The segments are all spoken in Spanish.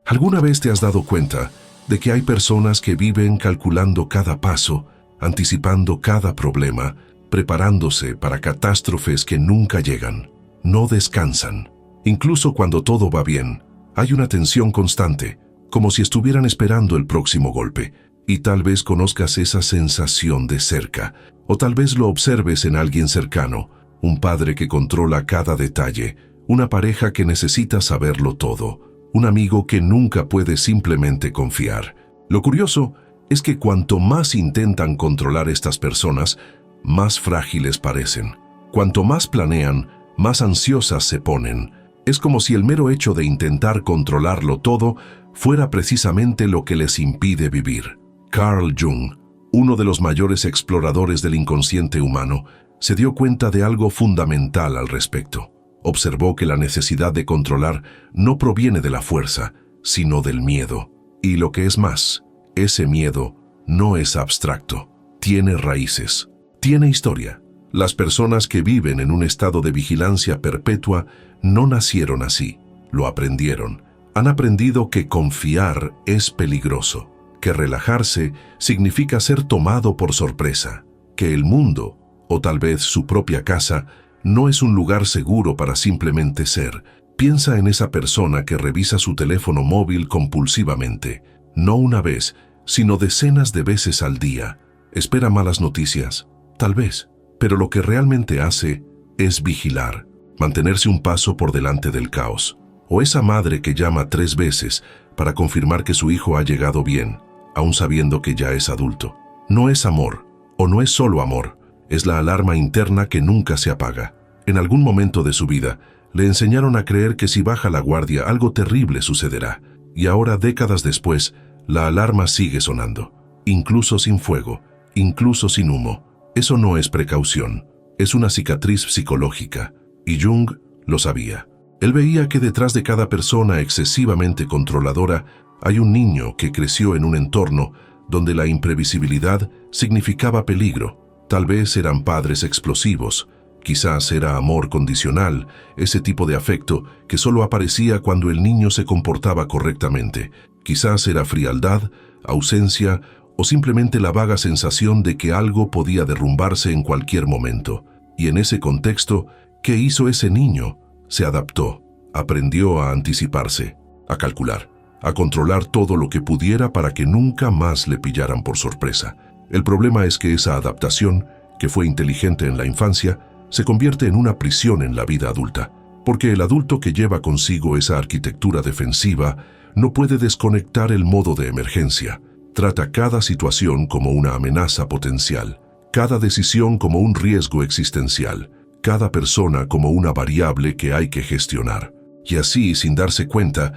¿Alguna vez te has dado cuenta de que hay personas que viven calculando cada paso, anticipando cada problema, preparándose para catástrofes que nunca llegan? No descansan. Incluso cuando todo va bien, hay una tensión constante, como si estuvieran esperando el próximo golpe. Y tal vez conozcas esa sensación de cerca, o tal vez lo observes en alguien cercano, un padre que controla cada detalle, una pareja que necesita saberlo todo, un amigo que nunca puede simplemente confiar. Lo curioso es que cuanto más intentan controlar estas personas, más frágiles parecen. Cuanto más planean, más ansiosas se ponen. Es como si el mero hecho de intentar controlarlo todo fuera precisamente lo que les impide vivir. Carl Jung, uno de los mayores exploradores del inconsciente humano, se dio cuenta de algo fundamental al respecto. Observó que la necesidad de controlar no proviene de la fuerza, sino del miedo. Y lo que es más, ese miedo no es abstracto, tiene raíces, tiene historia. Las personas que viven en un estado de vigilancia perpetua no nacieron así, lo aprendieron. Han aprendido que confiar es peligroso, que relajarse significa ser tomado por sorpresa, que el mundo, o tal vez su propia casa, no es un lugar seguro para simplemente ser. Piensa en esa persona que revisa su teléfono móvil compulsivamente, no una vez, sino decenas de veces al día. Espera malas noticias, tal vez, pero lo que realmente hace es vigilar, mantenerse un paso por delante del caos. O esa madre que llama 3 veces para confirmar que su hijo ha llegado bien, aún sabiendo que ya es adulto. No es amor, o no es solo amor, es la alarma interna que nunca se apaga. En algún momento de su vida, le enseñaron a creer que si baja la guardia algo terrible sucederá, y ahora, décadas después, la alarma sigue sonando, incluso sin fuego, incluso sin humo. Eso no es precaución, es una cicatriz psicológica, y Jung lo sabía. Él veía que detrás de cada persona excesivamente controladora hay un niño que creció en un entorno donde la imprevisibilidad significaba peligro. Tal vez eran padres explosivos, quizás era amor condicional, ese tipo de afecto que solo aparecía cuando el niño se comportaba correctamente. Quizás era frialdad, ausencia o simplemente la vaga sensación de que algo podía derrumbarse en cualquier momento. Y en ese contexto, ¿qué hizo ese niño? Se adaptó, aprendió a anticiparse, a calcular, a controlar todo lo que pudiera para que nunca más le pillaran por sorpresa. El problema es que esa adaptación, que fue inteligente en la infancia, se convierte en una prisión en la vida adulta, porque el adulto que lleva consigo esa arquitectura defensiva no puede desconectar el modo de emergencia. Trata cada situación como una amenaza potencial, cada decisión como un riesgo existencial, cada persona como una variable que hay que gestionar. Y así, sin darse cuenta,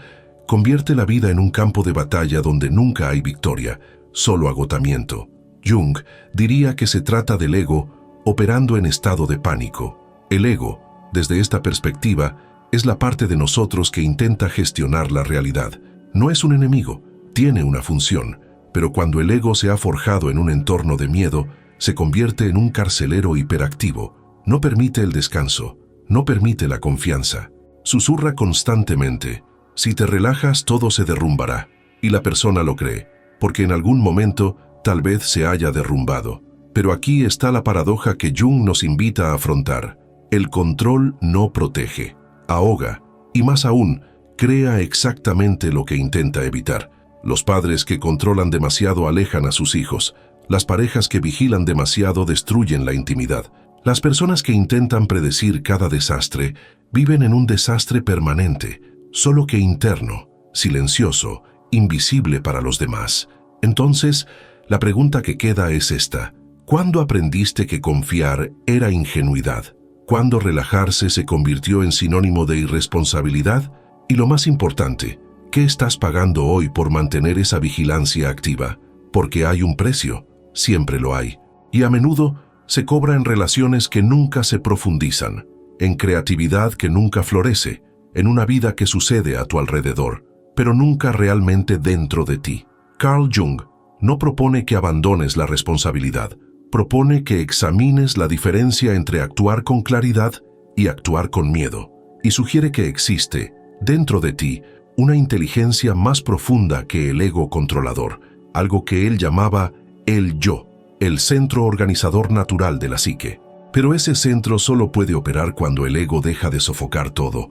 convierte la vida en un campo de batalla donde nunca hay victoria, solo agotamiento. Jung diría que se trata del ego operando en estado de pánico. El ego, desde esta perspectiva, es la parte de nosotros que intenta gestionar la realidad. No es un enemigo, tiene una función, pero cuando el ego se ha forjado en un entorno de miedo, se convierte en un carcelero hiperactivo. No permite el descanso, no permite la confianza. Susurra constantemente: si te relajas todo se derrumbará. Y la persona lo cree, porque en algún momento tal vez se haya derrumbado. Pero aquí está la paradoja que Jung nos invita a afrontar. El control no protege, ahoga, y más aún, crea exactamente lo que intenta evitar. Los padres que controlan demasiado alejan a sus hijos. Las parejas que vigilan demasiado destruyen la intimidad. Las personas que intentan predecir cada desastre viven en un desastre permanente, solo que interno, silencioso, invisible para los demás. Entonces, la pregunta que queda es esta: ¿cuándo aprendiste que confiar era ingenuidad? ¿Cuándo relajarse se convirtió en sinónimo de irresponsabilidad? Y lo más importante, ¿qué estás pagando hoy por mantener esa vigilancia activa? Porque hay un precio, siempre lo hay, y a menudo se cobra en relaciones que nunca se profundizan, en creatividad que nunca florece, en una vida que sucede a tu alrededor, pero nunca realmente dentro de ti. Carl Jung no propone que abandones la responsabilidad, propone que examines la diferencia entre actuar con claridad y actuar con miedo, y sugiere que existe, dentro de ti, una inteligencia más profunda que el ego controlador, algo que él llamaba el yo, el centro organizador natural de la psique. Pero ese centro solo puede operar cuando el ego deja de sofocar todo,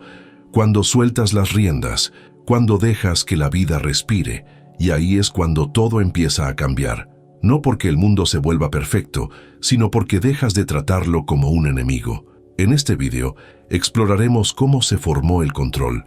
cuando sueltas las riendas, cuando dejas que la vida respire, y ahí es cuando todo empieza a cambiar. No porque el mundo se vuelva perfecto, sino porque dejas de tratarlo como un enemigo. En este video exploraremos cómo se formó el control,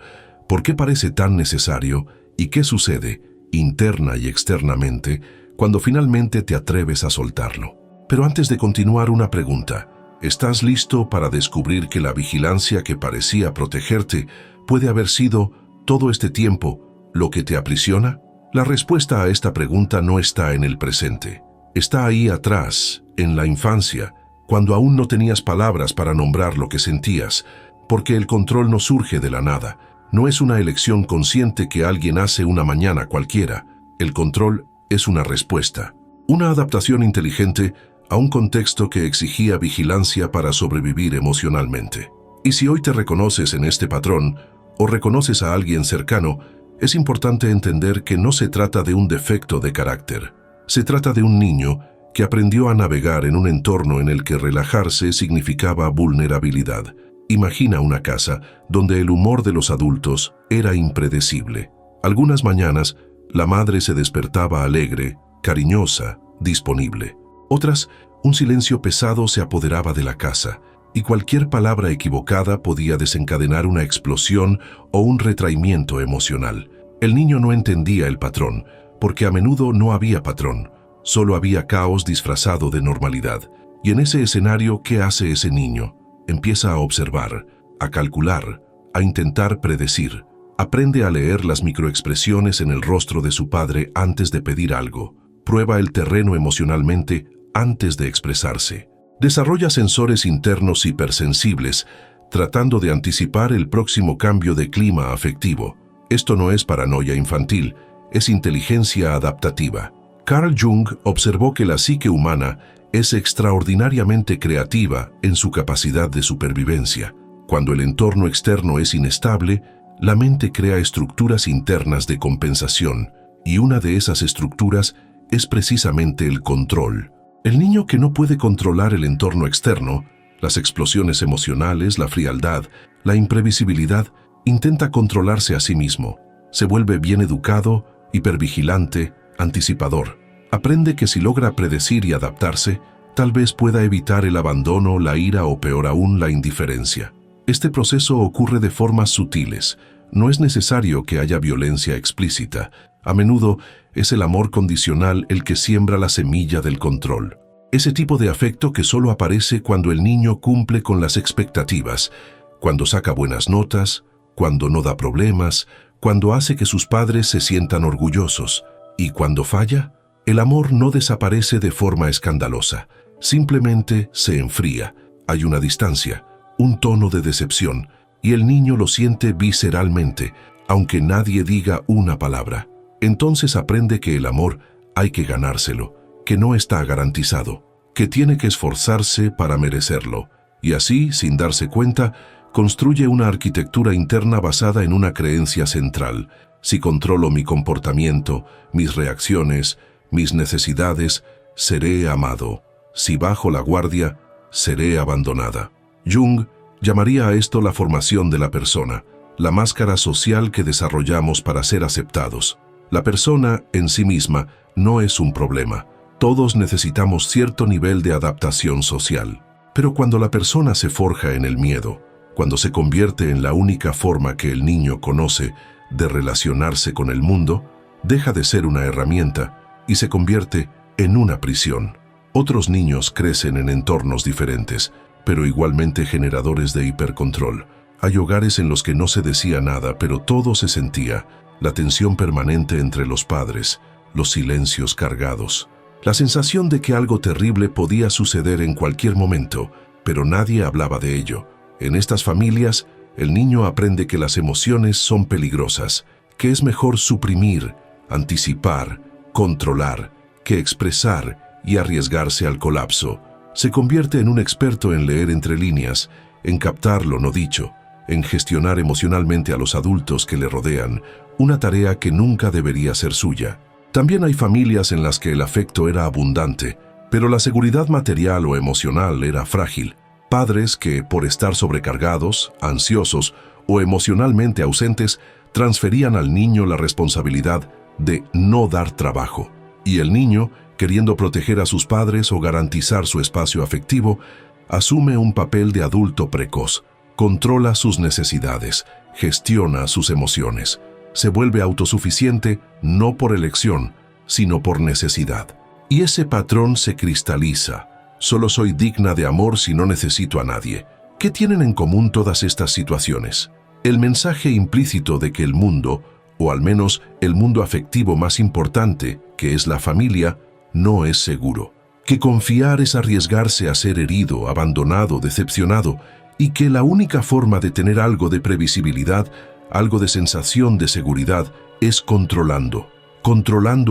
por qué parece tan necesario y qué sucede, interna y externamente, cuando finalmente te atreves a soltarlo. Pero antes de continuar, una pregunta. ¿Estás listo para descubrir que la vigilancia que parecía protegerte puede haber sido, todo este tiempo, lo que te aprisiona? La respuesta a esta pregunta no está en el presente. Está ahí atrás, en la infancia, cuando aún no tenías palabras para nombrar lo que sentías, porque el control no surge de la nada. No es una elección consciente que alguien hace una mañana cualquiera. El control es una respuesta, una adaptación inteligente a un contexto que exigía vigilancia para sobrevivir emocionalmente. Y si hoy te reconoces en este patrón, o reconoces a alguien cercano, es importante entender que no se trata de un defecto de carácter. Se trata de un niño que aprendió a navegar en un entorno en el que relajarse significaba vulnerabilidad. Imagina una casa donde el humor de los adultos era impredecible. Algunas mañanas, la madre se despertaba alegre, cariñosa, disponible. Otras, un silencio pesado se apoderaba de la casa, y cualquier palabra equivocada podía desencadenar una explosión o un retraimiento emocional. El niño no entendía el patrón, porque a menudo no había patrón, solo había caos disfrazado de normalidad. Y en ese escenario, ¿qué hace ese niño? Empieza a observar, a calcular, a intentar predecir. Aprende a leer las microexpresiones en el rostro de su padre antes de pedir algo. Prueba el terreno emocionalmente antes de expresarse. Desarrolla sensores internos hipersensibles, tratando de anticipar el próximo cambio de clima afectivo. Esto no es paranoia infantil, es inteligencia adaptativa. Carl Jung observó que la psique humana es extraordinariamente creativa en su capacidad de supervivencia. Cuando el entorno externo es inestable, la mente crea estructuras internas de compensación, y una de esas estructuras es precisamente el control. El niño que no puede controlar el entorno externo, las explosiones emocionales, la frialdad, la imprevisibilidad, intenta controlarse a sí mismo. Se vuelve bien educado, hipervigilante, anticipador. Aprende que si logra predecir y adaptarse, tal vez pueda evitar el abandono, la ira o peor aún, la indiferencia. Este proceso ocurre de formas sutiles. No es necesario que haya violencia explícita. A menudo es el amor condicional el que siembra la semilla del control. Ese tipo de afecto que solo aparece cuando el niño cumple con las expectativas, cuando saca buenas notas, cuando no da problemas, cuando hace que sus padres se sientan orgullosos. Y cuando falla, el amor no desaparece de forma escandalosa, simplemente se enfría. Hay una distancia, un tono de decepción, y el niño lo siente visceralmente, aunque nadie diga una palabra. Entonces aprende que el amor hay que ganárselo, que no está garantizado, que tiene que esforzarse para merecerlo, y así, sin darse cuenta, construye una arquitectura interna basada en una creencia central. Si controlo mi comportamiento, mis reacciones, mis necesidades, seré amado. Si bajo la guardia, seré abandonada. Jung llamaría a esto la formación de la persona, la máscara social que desarrollamos para ser aceptados. La persona en sí misma no es un problema. Todos necesitamos cierto nivel de adaptación social. Pero cuando la persona se forja en el miedo, cuando se convierte en la única forma que el niño conoce de relacionarse con el mundo, deja de ser una herramienta y se convierte en una prisión. Otros niños crecen en entornos diferentes, pero igualmente generadores de hipercontrol. Hay hogares en los que no se decía nada, pero todo se sentía. La tensión permanente entre los padres, los silencios cargados. La sensación de que algo terrible podía suceder en cualquier momento, pero nadie hablaba de ello. En estas familias, el niño aprende que las emociones son peligrosas, que es mejor suprimir, anticipar, controlar, que expresar y arriesgarse al colapso. Se convierte en un experto en leer entre líneas, en captar lo no dicho, en gestionar emocionalmente a los adultos que le rodean, una tarea que nunca debería ser suya. También hay familias en las que el afecto era abundante, pero la seguridad material o emocional era frágil. Padres que, por estar sobrecargados, ansiosos o emocionalmente ausentes, transferían al niño la responsabilidad de no dar trabajo. Y el niño, queriendo proteger a sus padres o garantizar su espacio afectivo, asume un papel de adulto precoz, controla sus necesidades, gestiona sus emociones, se vuelve autosuficiente no por elección, sino por necesidad. Y ese patrón se cristaliza. Solo soy digna de amor si no necesito a nadie. ¿Qué tienen en común todas estas situaciones? El mensaje implícito de que el mundo, o al menos el mundo afectivo más importante, que es la familia, no es seguro. Que confiar es arriesgarse a ser herido, abandonado, decepcionado, y que la única forma de tener algo de previsibilidad, algo de sensación de seguridad, es controlando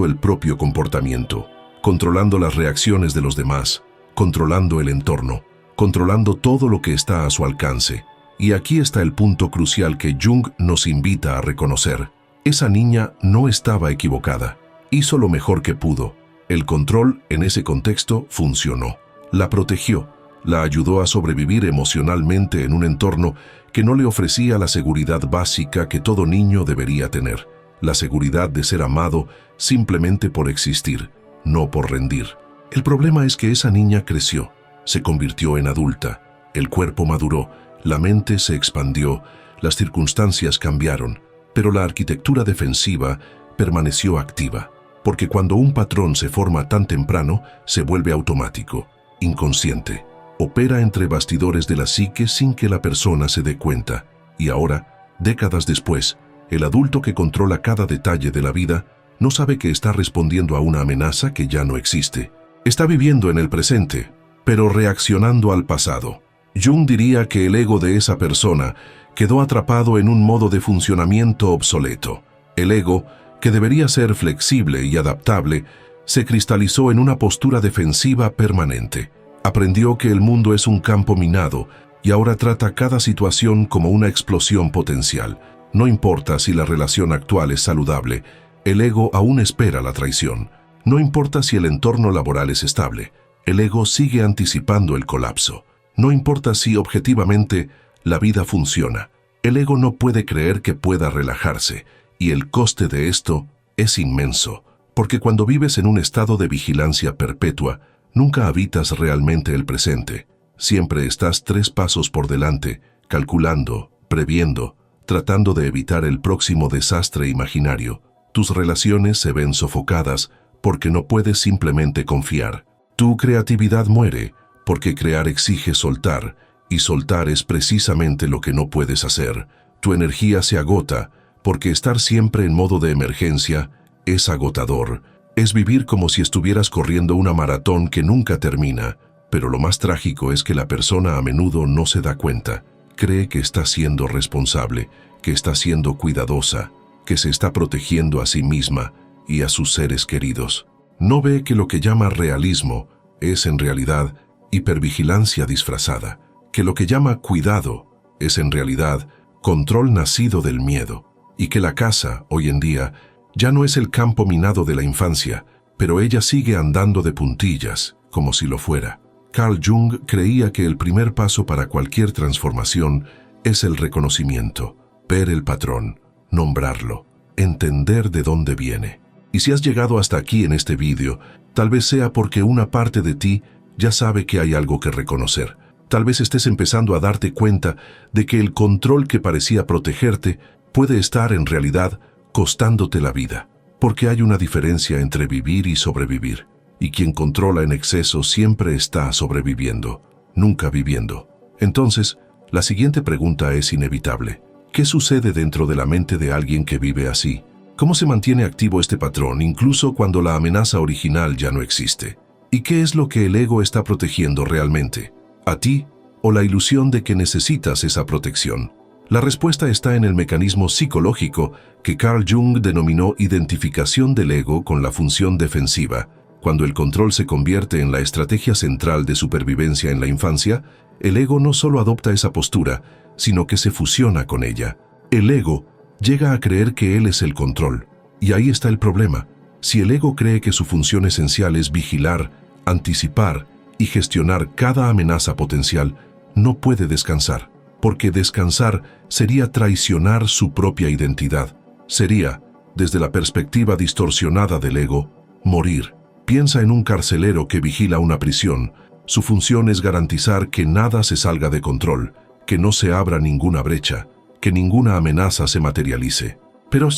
el propio comportamiento, controlando las reacciones de los demás, controlando el entorno, controlando todo lo que está a su alcance. Y aquí está el punto crucial que Jung nos invita a reconocer. Esa niña no estaba equivocada. Hizo lo mejor que pudo. El control en ese contexto funcionó. La protegió, la ayudó a sobrevivir emocionalmente en un entorno que no le ofrecía la seguridad básica que todo niño debería tener. La seguridad de ser amado simplemente por existir, no por rendir. El problema es que esa niña creció, se convirtió en adulta, el cuerpo maduró, la mente se expandió, las circunstancias cambiaron, pero la arquitectura defensiva permaneció activa, porque cuando un patrón se forma tan temprano, se vuelve automático, inconsciente, opera entre bastidores de la psique sin que la persona se dé cuenta, y ahora, décadas después, el adulto que controla cada detalle de la vida no sabe que está respondiendo a una amenaza que ya no existe. Está viviendo en el presente, pero reaccionando al pasado. Jung diría que el ego de esa persona quedó atrapado en un modo de funcionamiento obsoleto. El ego, que debería ser flexible y adaptable, se cristalizó en una postura defensiva permanente. Aprendió que el mundo es un campo minado y ahora trata cada situación como una explosión potencial. No importa si la relación actual es saludable, el ego aún espera la traición. No importa si el entorno laboral es estable, el ego sigue anticipando el colapso. No importa si objetivamente la vida funciona, el ego no puede creer que pueda relajarse, y el coste de esto es inmenso, porque cuando vives en un estado de vigilancia perpetua, nunca habitas realmente el presente. Siempre estás 3 pasos por delante, calculando, previendo, tratando de evitar el próximo desastre imaginario. Tus relaciones se ven sofocadas porque no puedes simplemente confiar. Tu creatividad muere porque crear exige soltar, y soltar es precisamente lo que no puedes hacer. Tu energía se agota porque estar siempre en modo de emergencia es agotador. Es vivir como si estuvieras corriendo una maratón que nunca termina, pero lo más trágico es que la persona a menudo no se da cuenta. Cree que está siendo responsable, que está siendo cuidadosa, que se está protegiendo a sí misma y a sus seres queridos. No ve que lo que llama realismo es en realidad hipervigilancia disfrazada, que lo que llama cuidado es en realidad control nacido del miedo, y que la casa, hoy en día, ya no es el campo minado de la infancia, pero ella sigue andando de puntillas, como si lo fuera. Carl Jung creía que el primer paso para cualquier transformación es el reconocimiento, ver el patrón, nombrarlo, entender de dónde viene. Y si has llegado hasta aquí en este vídeo, tal vez sea porque una parte de ti ya sabe que hay algo que reconocer. Tal vez estés empezando a darte cuenta de que el control que parecía protegerte puede estar en realidad costándote la vida, porque hay una diferencia entre vivir y sobrevivir, y quien controla en exceso siempre está sobreviviendo, nunca viviendo. Entonces, la siguiente pregunta es inevitable. ¿Qué sucede dentro de la mente de alguien que vive así? ¿Cómo se mantiene activo este patrón incluso cuando la amenaza original ya no existe? ¿Y qué es lo que el ego está protegiendo realmente? ¿A ti o la ilusión de que necesitas esa protección? La respuesta está en el mecanismo psicológico que Carl Jung denominó identificación del ego con la función defensiva. Cuando el control se convierte en la estrategia central de supervivencia en la infancia, el ego no solo adopta esa postura, sino que se fusiona con ella. El ego Llega a creer que él es el control. Y ahí está el problema. Si el ego cree que su función esencial es vigilar, anticipar y gestionar cada amenaza potencial, no puede descansar, porque descansar sería traicionar su propia identidad. Sería, desde la perspectiva distorsionada del ego, morir. Piensa en un carcelero que vigila una prisión. Su función es garantizar que nada se salga de control, que no se abra ninguna brecha, que ninguna amenaza se materialice. Pero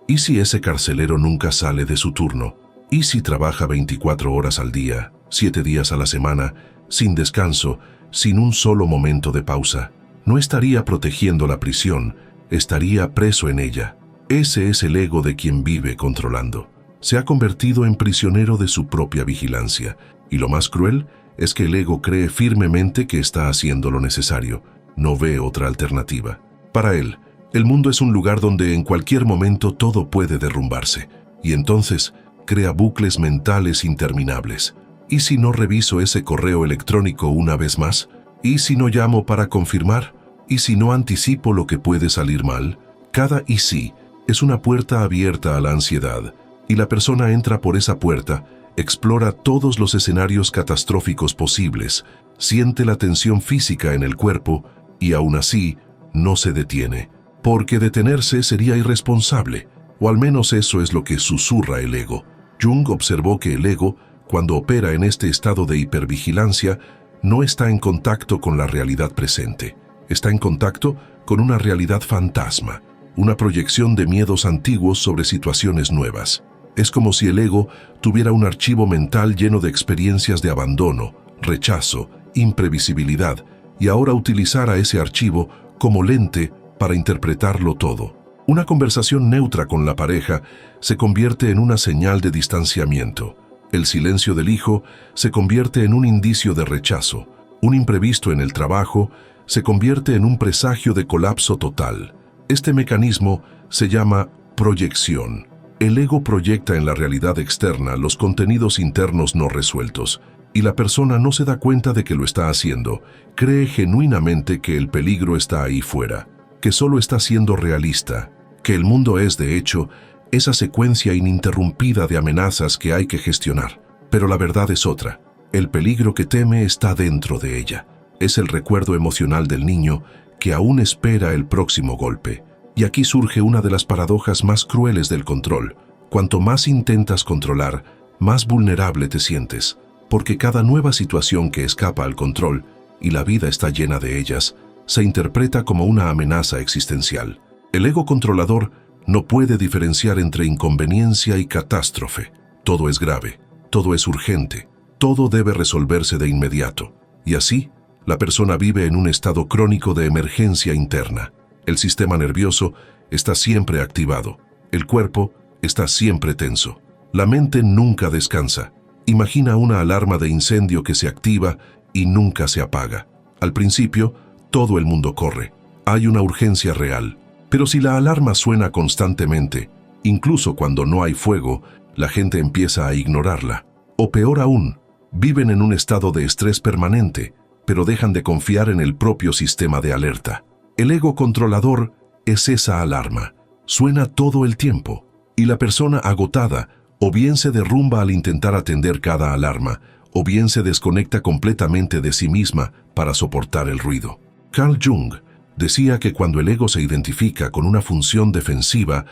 ¿y si ese carcelero nunca sale de su turno? ¿Y si trabaja 24 horas al día, 7 días a la semana, sin descanso, sin un solo momento de pausa? No estaría protegiendo la prisión, estaría preso en ella. Ese es el ego de quien vive controlando. Se ha convertido en prisionero de su propia vigilancia. Y lo más cruel es que el ego cree firmemente que está haciendo lo necesario. No ve otra alternativa. Para él, el mundo es un lugar donde en cualquier momento todo puede derrumbarse. Y entonces crea bucles mentales interminables. ¿Y si no reviso ese correo electrónico una vez más? ¿Y si no llamo para confirmar? ¿Y si no anticipo lo que puede salir mal? Cada "y si" es una puerta abierta a la ansiedad. Y la persona entra por esa puerta, explora todos los escenarios catastróficos posibles, siente la tensión física en el cuerpo y aún así no se detiene. Porque detenerse sería irresponsable, o al menos eso es lo que susurra el ego. Jung observó que el ego, cuando opera en este estado de hipervigilancia, no está en contacto con la realidad presente. Está en contacto con una realidad fantasma, una proyección de miedos antiguos sobre situaciones nuevas. Es como si el ego tuviera un archivo mental lleno de experiencias de abandono, rechazo, imprevisibilidad, y ahora utilizara ese archivo como lente para interpretarlo todo. Una conversación neutra con la pareja se convierte en una señal de distanciamiento. El silencio del hijo se convierte en un indicio de rechazo. Un imprevisto en el trabajo se convierte en un presagio de colapso total. Este mecanismo se llama proyección. El ego proyecta en la realidad externa los contenidos internos no resueltos, y la persona no se da cuenta de que lo está haciendo. Cree genuinamente que el peligro está ahí fuera, que solo está siendo realista, que el mundo es, de hecho, esa secuencia ininterrumpida de amenazas que hay que gestionar. Pero la verdad es otra. El peligro que teme está dentro de ella. Es el recuerdo emocional del niño que aún espera el próximo golpe. Y aquí surge una de las paradojas más crueles del control. Cuanto más intentas controlar, más vulnerable te sientes, porque cada nueva situación que escapa al control, y la vida está llena de ellas, se interpreta como una amenaza existencial. El ego controlador no puede diferenciar entre inconveniencia y catástrofe. Todo es grave, todo es urgente, todo debe resolverse de inmediato. Y así, la persona vive en un estado crónico de emergencia interna. El sistema nervioso está siempre activado, el cuerpo está siempre tenso. La mente nunca descansa. Imagina una alarma de incendio que se activa y nunca se apaga. Al principio, todo el mundo corre. Hay una urgencia real. Pero si la alarma suena constantemente, incluso cuando no hay fuego, la gente empieza a ignorarla. O peor aún, viven en un estado de estrés permanente, pero dejan de confiar en el propio sistema de alerta. El ego controlador es esa alarma. Suena todo el tiempo. Y la persona agotada o bien se derrumba al intentar atender cada alarma, o bien se desconecta completamente de sí misma para soportar el ruido. Carl Jung decía que cuando el ego se identifica con una función defensiva,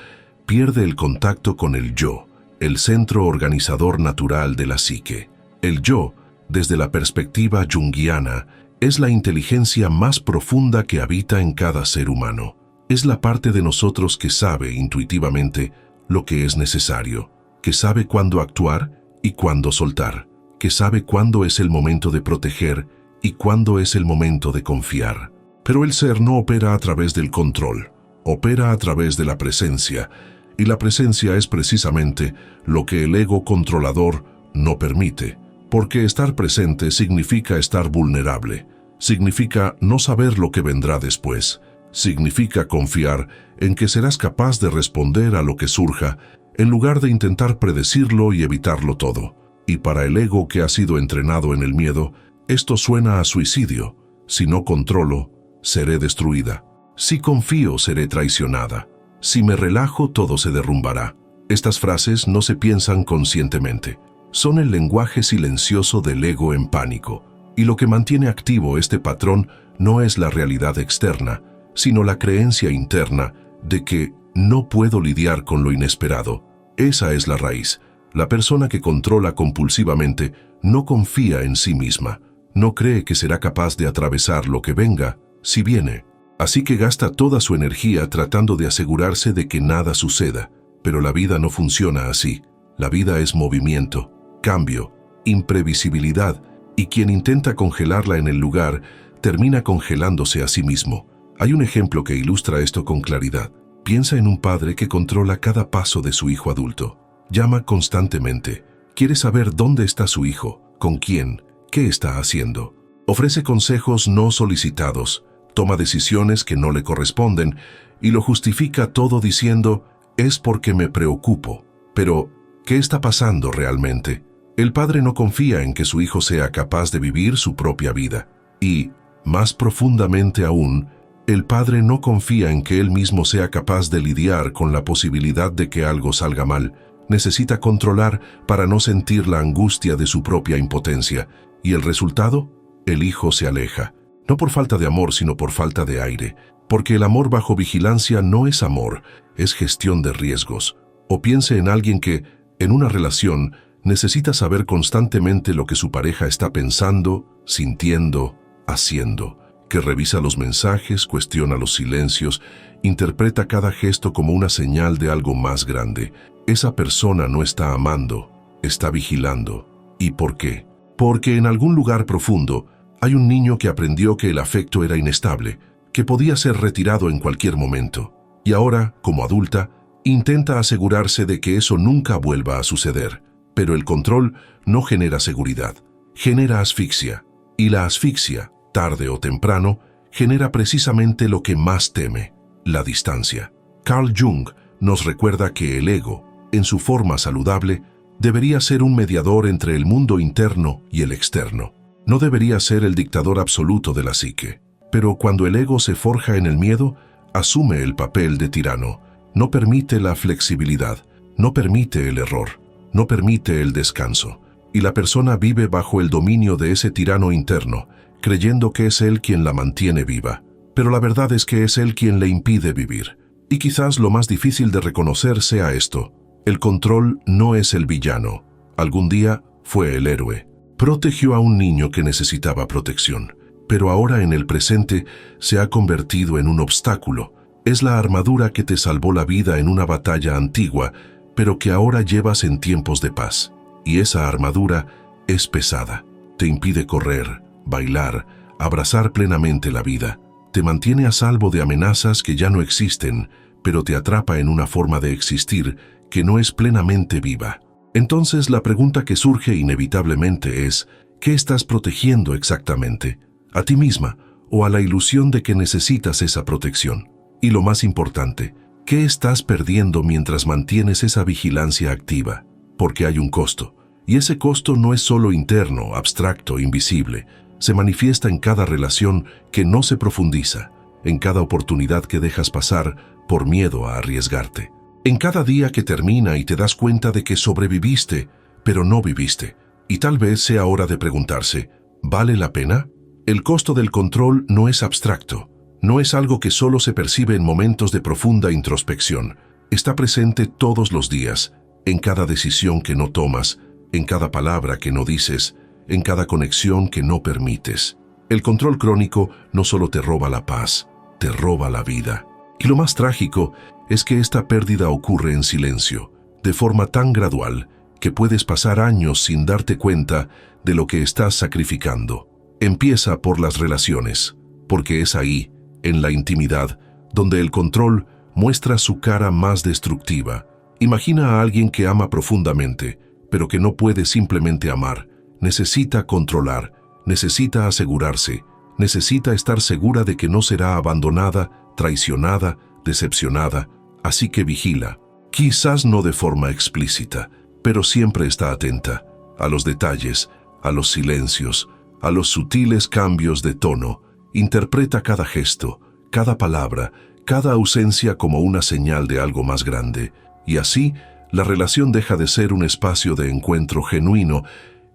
pierde el contacto con el yo, el centro organizador natural de la psique. El yo, desde la perspectiva junguiana, es la inteligencia más profunda que habita en cada ser humano. Es la parte de nosotros que sabe intuitivamente lo que es necesario, que sabe cuándo actuar y cuándo soltar, que sabe cuándo es el momento de proteger y cuándo es el momento de confiar. Pero el ser no opera a través del control, opera a través de la presencia, y la presencia es precisamente lo que el ego controlador no permite, porque estar presente significa estar vulnerable, significa no saber lo que vendrá después, significa confiar en que serás capaz de responder a lo que surja, en lugar de intentar predecirlo y evitarlo todo. Y para el ego que ha sido entrenado en el miedo, esto suena a suicidio. Si no controlo, seré destruida. Si confío, seré traicionada. si me relajo todo se derrumbará. Estas frases no se piensan conscientemente. Son el lenguaje silencioso del ego en pánico. Y lo que mantiene activo este patrón no es la realidad externa, sino la creencia interna de que no puedo lidiar con lo inesperado. Esa es la raíz. La persona que controla compulsivamente no confía en sí misma. No cree que será capaz de atravesar lo que venga, si viene. Así que gasta toda su energía tratando de asegurarse de que nada suceda. Pero la vida no funciona así. La vida es movimiento, cambio, imprevisibilidad, y quien intenta congelarla en el lugar termina congelándose a sí mismo. Hay un ejemplo que ilustra esto con claridad. Piensa en un padre que controla cada paso de su hijo adulto. Llama constantemente. Quiere saber dónde está su hijo, con quién, qué está haciendo. Ofrece consejos no solicitados, toma decisiones que no le corresponden y lo justifica todo diciendo, es porque me preocupo. Pero, ¿qué está pasando realmente? El padre no confía en que su hijo sea capaz de vivir su propia vida. Y, más profundamente aún, el padre no confía en que él mismo sea capaz de lidiar con la posibilidad de que algo salga mal. Necesita controlar para no sentir la angustia de su propia impotencia. ¿Y el resultado? El hijo se aleja. No por falta de amor, sino por falta de aire. Porque el amor bajo vigilancia no es amor, es gestión de riesgos. O piense en alguien que, en una relación, necesita saber constantemente lo que su pareja está pensando, sintiendo, haciendo, que revisa los mensajes, cuestiona los silencios, interpreta cada gesto como una señal de algo más grande. Esa persona no está amando, está vigilando. ¿Y por qué? Porque en algún lugar profundo hay un niño que aprendió que el afecto era inestable, que podía ser retirado en cualquier momento. Y ahora, como adulta, intenta asegurarse de que eso nunca vuelva a suceder. Pero el control no genera seguridad, genera asfixia. Y la asfixia, tarde o temprano, genera precisamente lo que más teme, la distancia. Carl Jung nos recuerda que el ego, en su forma saludable, debería ser un mediador entre el mundo interno y el externo. No debería ser el dictador absoluto de la psique. Pero cuando el ego se forja en el miedo, asume el papel de tirano. No permite la flexibilidad, no permite el error, no permite el descanso. Y la persona vive bajo el dominio de ese tirano interno, creyendo que es él quien la mantiene viva. Pero la verdad es que es él quien le impide vivir. Y quizás lo más difícil de reconocer sea esto. El control no es el villano. Algún día fue el héroe. Protegió a un niño que necesitaba protección. Pero ahora en el presente se ha convertido en un obstáculo. Es la armadura que te salvó la vida en una batalla antigua, pero que ahora llevas en tiempos de paz. Y esa armadura es pesada. Te impide correr, bailar, abrazar plenamente la vida. Te mantiene a salvo de amenazas que ya no existen, pero te atrapa en una forma de existir que no es plenamente viva. Entonces la pregunta que surge inevitablemente es, ¿qué estás protegiendo exactamente? ¿A ti misma o a la ilusión de que necesitas esa protección? Y lo más importante, ¿qué estás perdiendo mientras mantienes esa vigilancia activa? Porque hay un costo. Y ese costo no es solo interno, abstracto, invisible. Se manifiesta en cada relación que no se profundiza, en cada oportunidad que dejas pasar por miedo a arriesgarte. En cada día que termina y te das cuenta de que sobreviviste, pero no viviste. Y tal vez sea hora de preguntarse, ¿vale la pena? El costo del control no es abstracto. No es algo que solo se percibe en momentos de profunda introspección. Está presente todos los días, en cada decisión que no tomas, en cada palabra que no dices, en cada conexión que no permites. El control crónico no solo te roba la paz, te roba la vida. Y lo más trágico es que esta pérdida ocurre en silencio, de forma tan gradual que puedes pasar años sin darte cuenta de lo que estás sacrificando. Empieza por las relaciones, porque es ahí, en la intimidad, donde el control muestra su cara más destructiva. Imagina a alguien que ama profundamente, pero que no puede simplemente amar. Necesita controlar, necesita asegurarse, necesita estar segura de que no será abandonada, traicionada, decepcionada, así que vigila. Quizás no de forma explícita, pero siempre está atenta a los detalles, a los silencios, a los sutiles cambios de tono. Interpreta cada gesto, cada palabra, cada ausencia como una señal de algo más grande, y así la relación deja de ser un espacio de encuentro genuino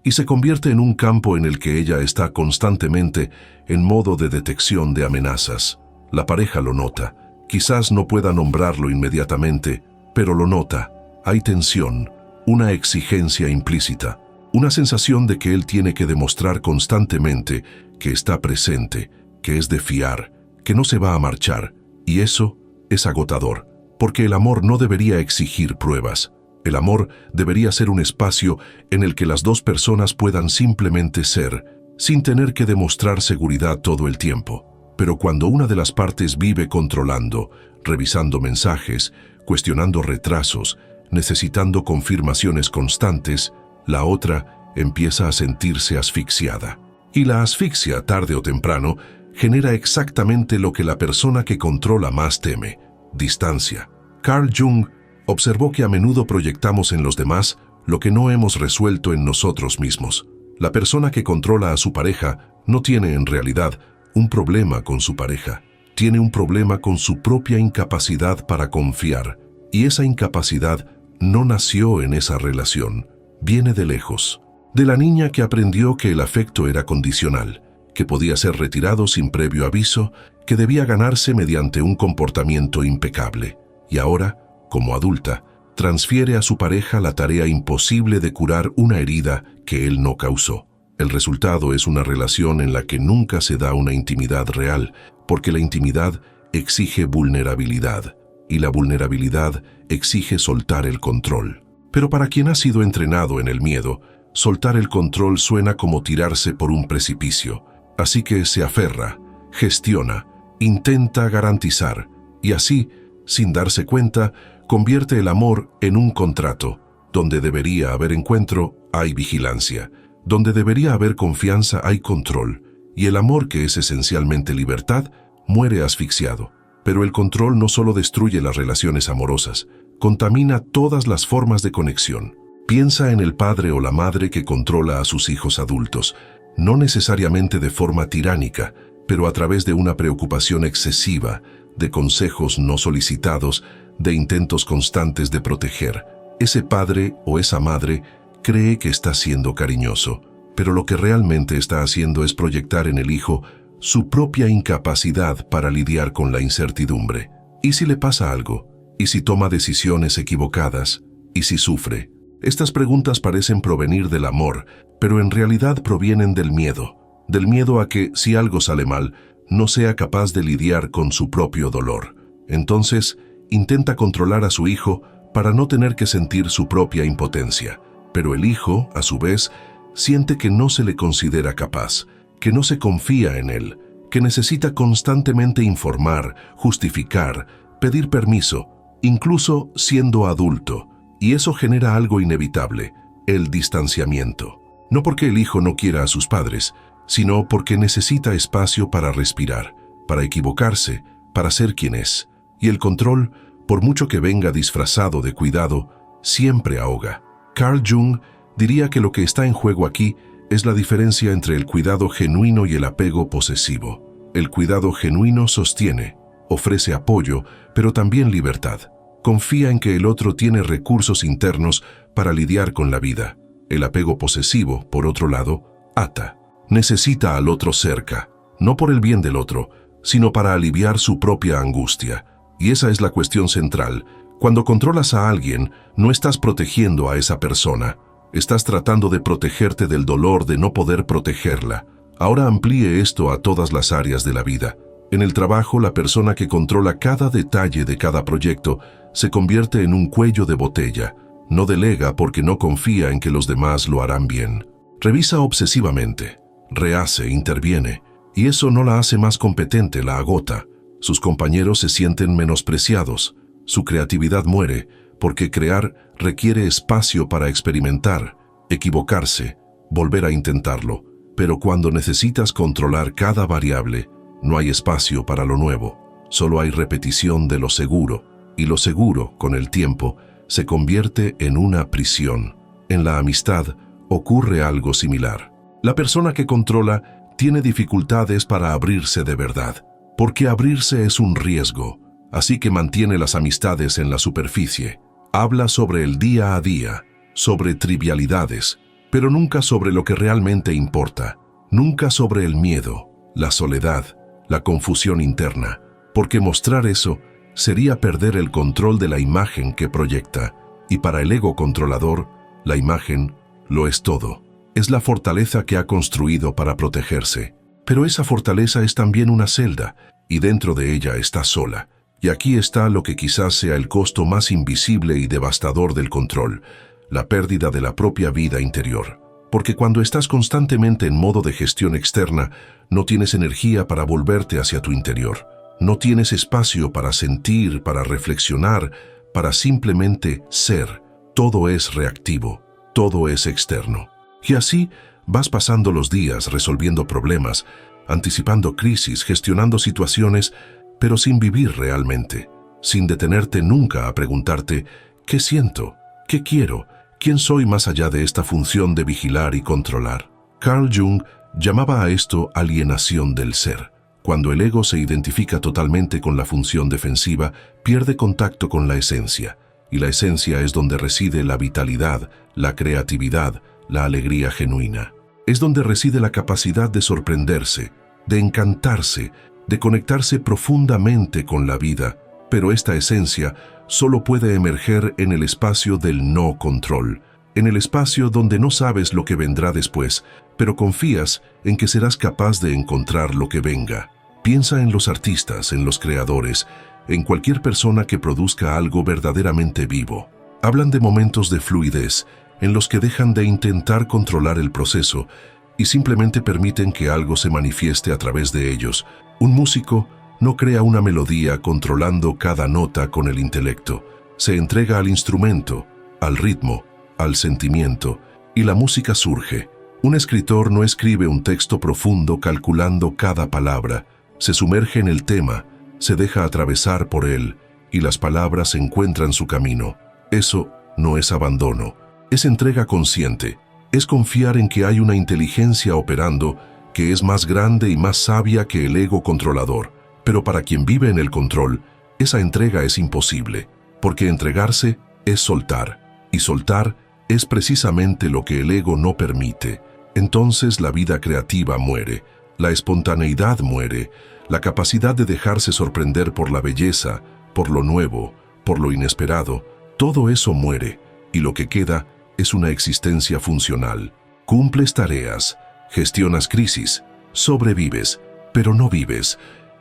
y se convierte en un campo en el que ella está constantemente en modo de detección de amenazas. La pareja lo nota. Quizás no pueda nombrarlo inmediatamente, pero lo nota. Hay tensión, una exigencia implícita, una sensación de que él tiene que demostrar constantemente que está presente, que es de fiar, que no se va a marchar, y eso es agotador, porque el amor no debería exigir pruebas. El amor debería ser un espacio en el que las dos personas puedan simplemente ser, sin tener que demostrar seguridad todo el tiempo. Pero cuando una de las partes vive controlando, revisando mensajes, cuestionando retrasos, necesitando confirmaciones constantes, la otra empieza a sentirse asfixiada. Y la asfixia, tarde o temprano, genera exactamente lo que la persona que controla más teme: distancia. Carl Jung observó que a menudo proyectamos en los demás lo que no hemos resuelto en nosotros mismos. La persona que controla a su pareja no tiene en realidad un problema con su pareja, tiene un problema con su propia incapacidad para confiar, y esa incapacidad no nació en esa relación, viene de lejos, de la niña que aprendió que el afecto era condicional, que podía ser retirado sin previo aviso, que debía ganarse mediante un comportamiento impecable, y ahora, como adulta, transfiere a su pareja la tarea imposible de curar una herida que él no causó. El resultado es una relación en la que nunca se da una intimidad real, porque la intimidad exige vulnerabilidad, y la vulnerabilidad exige soltar el control. Pero para quien ha sido entrenado en el miedo, soltar el control suena como tirarse por un precipicio, así que se aferra, gestiona, intenta garantizar, y así, sin darse cuenta, convierte el amor en un contrato. Donde debería haber encuentro, hay vigilancia. Donde debería haber confianza, hay control. Y el amor, que es esencialmente libertad, muere asfixiado. Pero el control no solo destruye las relaciones amorosas, contamina todas las formas de conexión. Piensa en el padre o la madre que controla a sus hijos adultos, no necesariamente de forma tiránica, pero a través de una preocupación excesiva, de consejos no solicitados, de intentos constantes de proteger. Ese padre o esa madre cree que está siendo cariñoso, pero lo que realmente está haciendo es proyectar en el hijo su propia incapacidad para lidiar con la incertidumbre. ¿Y si le pasa algo? ¿Y si toma decisiones equivocadas? ¿Y si sufre? Estas preguntas parecen provenir del amor, pero en realidad provienen del miedo a que, si algo sale mal, no sea capaz de lidiar con su propio dolor. Entonces, intenta controlar a su hijo para no tener que sentir su propia impotencia. Pero el hijo, a su vez, siente que no se le considera capaz, que no se confía en él, que necesita constantemente informar, justificar, pedir permiso, incluso siendo adulto. Y eso genera algo inevitable: el distanciamiento. No porque el hijo no quiera a sus padres, sino porque necesita espacio para respirar, para equivocarse, para ser quien es. Y el control, por mucho que venga disfrazado de cuidado, siempre ahoga. Carl Jung diría que lo que está en juego aquí es la diferencia entre el cuidado genuino y el apego posesivo. El cuidado genuino sostiene, ofrece apoyo, pero también libertad. Confía en que el otro tiene recursos internos para lidiar con la vida. El apego posesivo, por otro lado, ata. Necesita al otro cerca, no por el bien del otro, sino para aliviar su propia angustia. Y esa es la cuestión central. Cuando controlas a alguien, no estás protegiendo a esa persona. Estás tratando de protegerte del dolor de no poder protegerla. Ahora amplíe esto a todas las áreas de la vida. En el trabajo, la persona que controla cada detalle de cada proyecto se convierte en un cuello de botella. No delega porque no confía en que los demás lo harán bien. Revisa obsesivamente, rehace, interviene, y eso no la hace más competente, la agota. Sus compañeros se sienten menospreciados. Su creatividad muere, porque crear requiere espacio para experimentar, equivocarse, volver a intentarlo. Pero cuando necesitas controlar cada variable, no hay espacio para lo nuevo. Solo hay repetición de lo seguro, y lo seguro, con el tiempo, se convierte en una prisión. En la amistad ocurre algo similar. La persona que controla tiene dificultades para abrirse de verdad, porque abrirse es un riesgo. así que mantiene las amistades en la superficie. Habla sobre el día a día, sobre trivialidades, pero nunca sobre lo que realmente importa. Nunca sobre el miedo, la soledad, la confusión interna, porque mostrar eso sería perder el control de la imagen que proyecta, y para el ego controlador, la imagen lo es todo. Es la fortaleza que ha construido para protegerse. Pero esa fortaleza es también una celda, y dentro de ella está sola. Y aquí está lo que quizás sea el costo más invisible y devastador del control, la pérdida de la propia vida interior. Porque cuando estás constantemente en modo de gestión externa, no tienes energía para volverte hacia tu interior. No tienes espacio para sentir, para reflexionar, para simplemente ser. Todo es reactivo, todo es externo. Y así vas pasando los días resolviendo problemas, anticipando crisis, gestionando situaciones, pero sin vivir realmente, sin detenerte nunca a preguntarte ¿qué siento? ¿Qué quiero? ¿Quién soy más allá de esta función de vigilar y controlar? Carl Jung llamaba a esto alienación del ser. Cuando el ego se identifica totalmente con la función defensiva, pierde contacto con la esencia, y la esencia es donde reside la vitalidad, la creatividad, la alegría genuina. Es donde reside la capacidad de sorprenderse, de encantarse, de conectarse profundamente con la vida, pero esta esencia solo puede emerger en el espacio del no control, en el espacio donde no sabes lo que vendrá después, pero confías en que serás capaz de encontrar lo que venga. Piensa en los artistas, en los creadores, en cualquier persona que produzca algo verdaderamente vivo. Hablan de momentos de fluidez, en los que dejan de intentar controlar el proceso y simplemente permiten que algo se manifieste a través de ellos. Un músico no crea una melodía controlando cada nota con el intelecto. Se entrega al instrumento, al ritmo, al sentimiento, y la música surge. Un escritor no escribe un texto profundo calculando cada palabra. Se sumerge en el tema, se deja atravesar por él, y las palabras encuentran su camino. Eso no es abandono. Es entrega consciente, es confiar en que hay una inteligencia operando que es más grande y más sabia que el ego controlador. Pero para quien vive en el control, esa entrega es imposible, porque entregarse es soltar, y soltar es precisamente lo que el ego no permite. Entonces la vida creativa muere, la espontaneidad muere, la capacidad de dejarse sorprender por la belleza, por lo nuevo, por lo inesperado, todo eso muere, y lo que queda es una existencia funcional. Cumples tareas, gestionas crisis, sobrevives, pero no vives.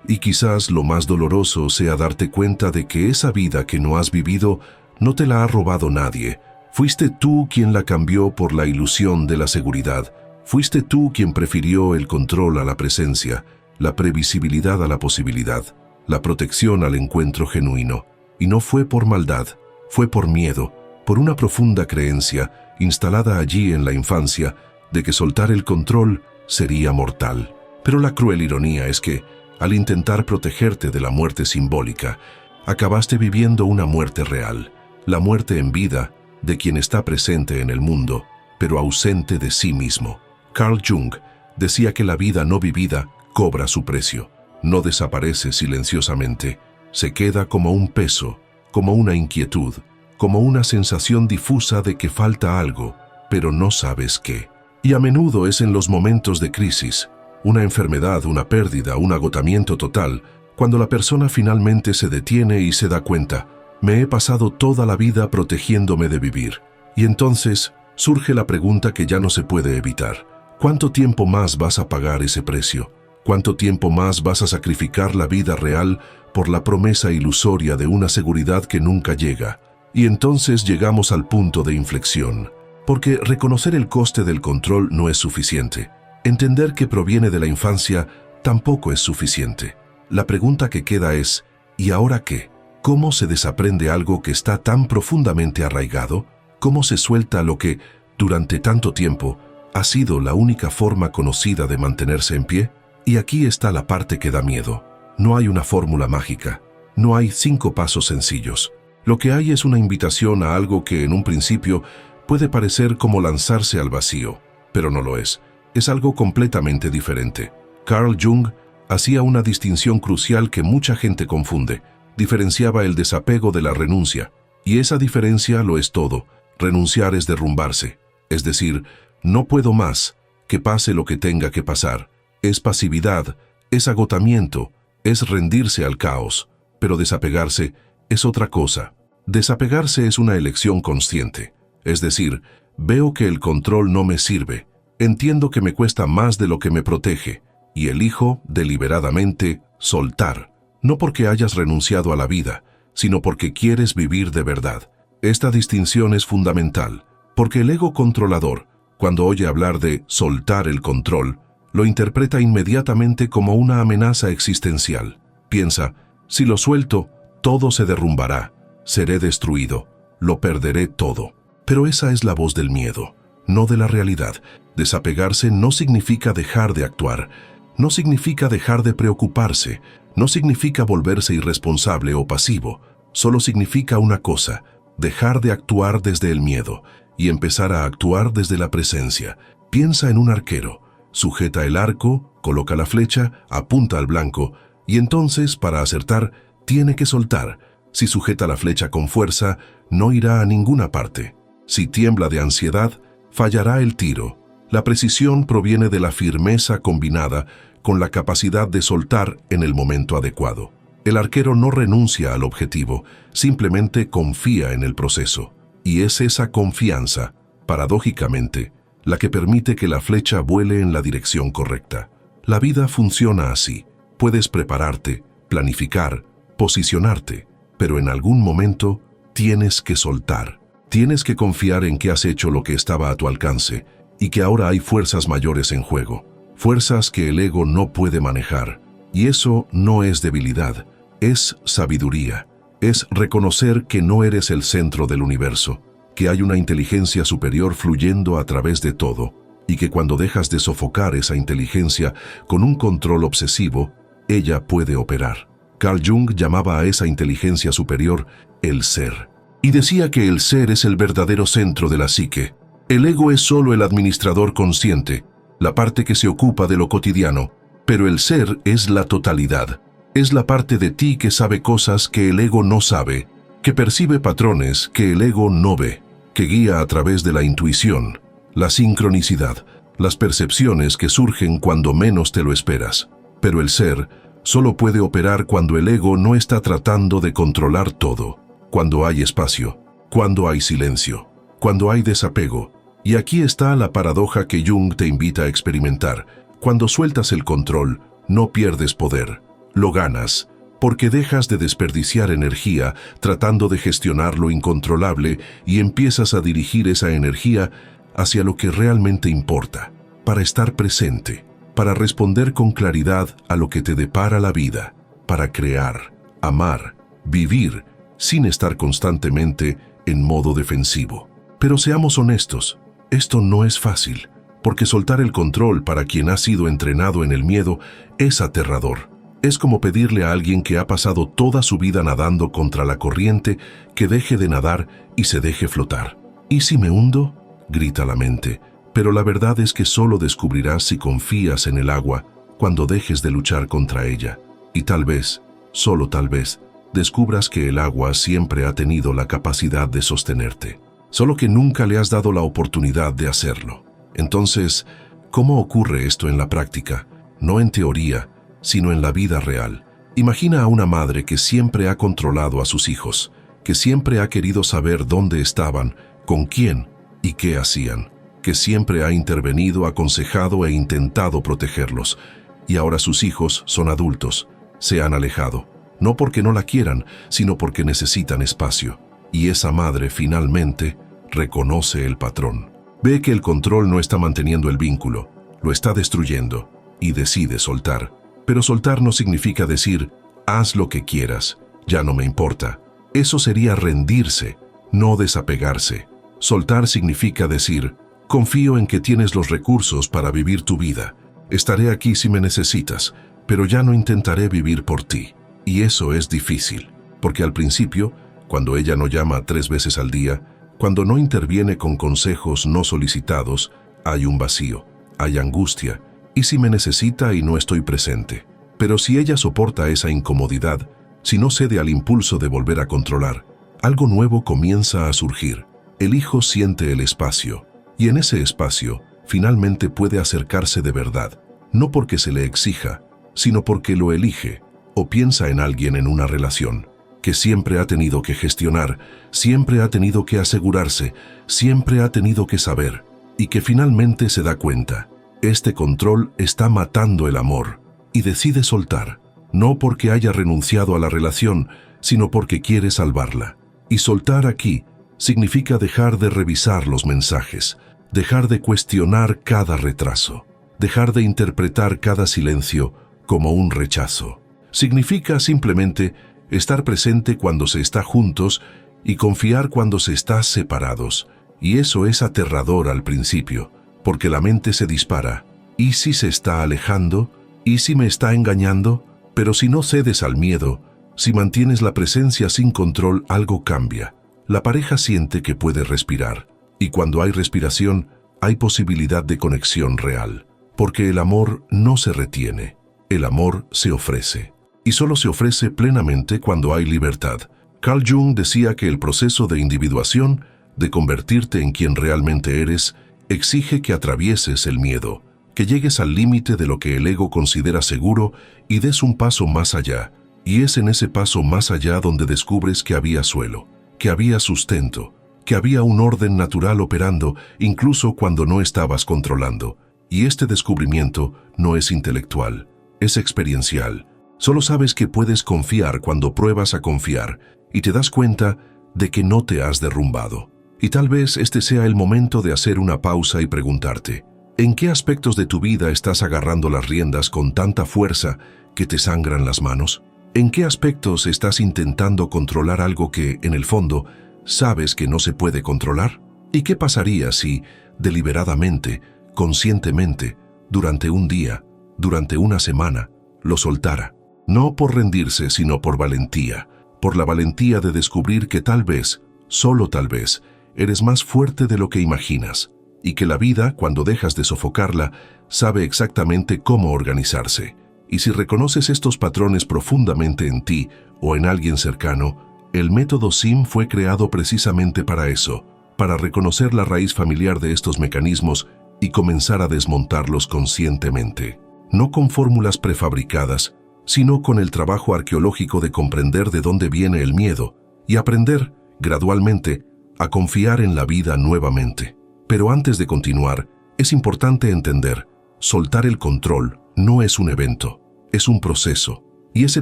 Y quizás lo más doloroso sea darte cuenta de que esa vida que no has vivido no te la ha robado nadie. Fuiste tú quien la cambió por la ilusión de la seguridad. Fuiste tú quien prefirió el control a la presencia, la previsibilidad a la posibilidad, la protección al encuentro genuino. Y no fue por maldad, fue por miedo, por una profunda creencia instalada allí en la infancia de que soltar el control sería mortal. Pero la cruel ironía es que, al intentar protegerte de la muerte simbólica, acabaste viviendo una muerte real, la muerte en vida de quien está presente en el mundo, pero ausente de sí mismo. Carl Jung decía que la vida no vivida cobra su precio, no desaparece silenciosamente, se queda como un peso, como una inquietud, como una sensación difusa de que falta algo, pero no sabes qué. Y a menudo es en los momentos de crisis, una enfermedad, una pérdida, un agotamiento total, cuando la persona finalmente se detiene y se da cuenta, me he pasado toda la vida protegiéndome de vivir. Y entonces surge la pregunta que ya no se puede evitar. ¿Cuánto tiempo más vas a pagar ese precio? ¿Cuánto tiempo más vas a sacrificar la vida real por la promesa ilusoria de una seguridad que nunca llega? Y entonces llegamos al punto de inflexión, porque reconocer el coste del control no es suficiente. Entender que proviene de la infancia tampoco es suficiente. La pregunta que queda es, ¿y ahora qué? ¿Cómo se desaprende algo que está tan profundamente arraigado? ¿Cómo se suelta lo que, durante tanto tiempo, ha sido la única forma conocida de mantenerse en pie? Y aquí está la parte que da miedo. No hay una fórmula mágica. No hay 5 pasos sencillos. Lo que hay es una invitación a algo que en un principio puede parecer como lanzarse al vacío, pero no lo es. Es algo completamente diferente. Carl Jung hacía una distinción crucial que mucha gente confunde. diferenciaba el desapego de la renuncia. Y esa diferencia lo es todo. Renunciar es derrumbarse. Es decir, no puedo más, que pase lo que tenga que pasar. Es pasividad, es agotamiento, es rendirse al caos. Pero desapegarse es otra cosa. Desapegarse es una elección consciente. Es decir, veo que el control no me sirve. Entiendo que me cuesta más de lo que me protege. Y elijo, deliberadamente, soltar. No porque hayas renunciado a la vida, sino porque quieres vivir de verdad. Esta distinción es fundamental, porque el ego controlador, cuando oye hablar de soltar el control, lo interpreta inmediatamente como una amenaza existencial. Piensa, si lo suelto, todo se derrumbará, seré destruido, lo perderé todo. Pero esa es la voz del miedo, no de la realidad. Desapegarse no significa dejar de actuar, no significa dejar de preocuparse, no significa volverse irresponsable o pasivo, solo significa una cosa: dejar de actuar desde el miedo y empezar a actuar desde la presencia. Piensa en un arquero, sujeta el arco, coloca la flecha, apunta al blanco y entonces, para acertar, tiene que soltar. Si sujeta la flecha con fuerza, no irá a ninguna parte. Si tiembla de ansiedad, fallará el tiro. La precisión proviene de la firmeza combinada con la capacidad de soltar en el momento adecuado. El arquero no renuncia al objetivo, simplemente confía en el proceso. Y es esa confianza, paradójicamente, la que permite que la flecha vuele en la dirección correcta. La vida funciona así. Puedes prepararte, planificar, posicionarte, pero en algún momento tienes que soltar. Tienes que confiar en que has hecho lo que estaba a tu alcance y que ahora hay fuerzas mayores en juego, fuerzas que el ego no puede manejar. Y eso no es debilidad, es sabiduría. Es reconocer que no eres el centro del universo, que hay una inteligencia superior fluyendo a través de todo, y que cuando dejas de sofocar esa inteligencia con un control obsesivo, ella puede operar. Carl Jung llamaba a esa inteligencia superior el ser, y decía que el ser es el verdadero centro de la psique. El ego es solo el administrador consciente, la parte que se ocupa de lo cotidiano, pero el ser es la totalidad. Es la parte de ti que sabe cosas que el ego no sabe, que percibe patrones que el ego no ve, que guía a través de la intuición, la sincronicidad, las percepciones que surgen cuando menos te lo esperas. Pero el ser solo puede operar cuando el ego no está tratando de controlar todo, cuando hay espacio, cuando hay silencio, cuando hay desapego. Y aquí está la paradoja que Jung te invita a experimentar. Cuando sueltas el control, no pierdes poder, lo ganas, porque dejas de desperdiciar energía tratando de gestionar lo incontrolable y empiezas a dirigir esa energía hacia lo que realmente importa, para estar presente, para responder con claridad a lo que te depara la vida, para crear, amar, vivir, sin estar constantemente en modo defensivo. Pero seamos honestos, esto no es fácil, porque soltar el control para quien ha sido entrenado en el miedo es aterrador. Es como pedirle a alguien que ha pasado toda su vida nadando contra la corriente que deje de nadar y se deje flotar. ¿Y si me hundo?, grita la mente, pero la verdad es que solo descubrirás si confías en el agua cuando dejes de luchar contra ella. Y tal vez, solo tal vez, descubras que el agua siempre ha tenido la capacidad de sostenerte, solo que nunca le has dado la oportunidad de hacerlo. Entonces, ¿cómo ocurre esto en la práctica? No en teoría, sino en la vida real. Imagina a una madre que siempre ha controlado a sus hijos, que siempre ha querido saber dónde estaban, con quién y qué hacían, que siempre ha intervenido, aconsejado e intentado protegerlos. Y ahora sus hijos son adultos, se han alejado, no porque no la quieran, sino porque necesitan espacio. Y esa madre finalmente reconoce el patrón. Ve que el control no está manteniendo el vínculo, lo está destruyendo, y decide soltar. Pero soltar no significa decir, haz lo que quieras, ya no me importa. Eso sería rendirse, no desapegarse. Soltar significa decir, confío en que tienes los recursos para vivir tu vida. Estaré aquí si me necesitas, pero ya no intentaré vivir por ti. Y eso es difícil, porque al principio, cuando ella no llama 3 veces al día, cuando no interviene con consejos no solicitados, hay un vacío, hay angustia. ¿Y si me necesita y no estoy presente? Pero si ella soporta esa incomodidad, si no cede al impulso de volver a controlar, algo nuevo comienza a surgir. El hijo siente el espacio, y en ese espacio finalmente puede acercarse de verdad, no porque se le exija, sino porque lo elige, o piensa en alguien en una relación, que siempre ha tenido que gestionar, siempre ha tenido que asegurarse, siempre ha tenido que saber, y que finalmente se da cuenta. Este control está matando el amor, y decide soltar, no porque haya renunciado a la relación, sino porque quiere salvarla. Y soltar aquí significa dejar de revisar los mensajes, dejar de cuestionar cada retraso, dejar de interpretar cada silencio como un rechazo. Significa simplemente estar presente cuando se está juntos y confiar cuando se está separados. Y eso es aterrador al principio, porque la mente se dispara. ¿Y si se está alejando? ¿Y si me está engañando? Pero si no cedes al miedo, si mantienes la presencia sin control, algo cambia. La pareja siente que puede respirar, y cuando hay respiración, hay posibilidad de conexión real, porque el amor no se retiene, el amor se ofrece, y solo se ofrece plenamente cuando hay libertad. Carl Jung decía que el proceso de individuación, de convertirte en quien realmente eres, exige que atravieses el miedo, que llegues al límite de lo que el ego considera seguro y des un paso más allá, y es en ese paso más allá donde descubres que había suelo, que había sustento, que había un orden natural operando incluso cuando no estabas controlando. Y este descubrimiento no es intelectual, es experiencial. Solo sabes que puedes confiar cuando pruebas a confiar y te das cuenta de que no te has derrumbado. Y tal vez este sea el momento de hacer una pausa y preguntarte, ¿en qué aspectos de tu vida estás agarrando las riendas con tanta fuerza que te sangran las manos? ¿En qué aspectos estás intentando controlar algo que, en el fondo, sabes que no se puede controlar? ¿Y qué pasaría si, deliberadamente, conscientemente, durante un día, durante una semana, lo soltara? No por rendirse, sino por valentía, por la valentía de descubrir que tal vez, solo tal vez, eres más fuerte de lo que imaginas, y que la vida, cuando dejas de sofocarla, sabe exactamente cómo organizarse. Y si reconoces estos patrones profundamente en ti o en alguien cercano, el método SIM fue creado precisamente para eso, para reconocer la raíz familiar de estos mecanismos y comenzar a desmontarlos conscientemente. No con fórmulas prefabricadas, sino con el trabajo arqueológico de comprender de dónde viene el miedo y aprender, gradualmente, a confiar en la vida nuevamente. Pero antes de continuar, es importante entender, soltar el control no es un evento, es un proceso. Y ese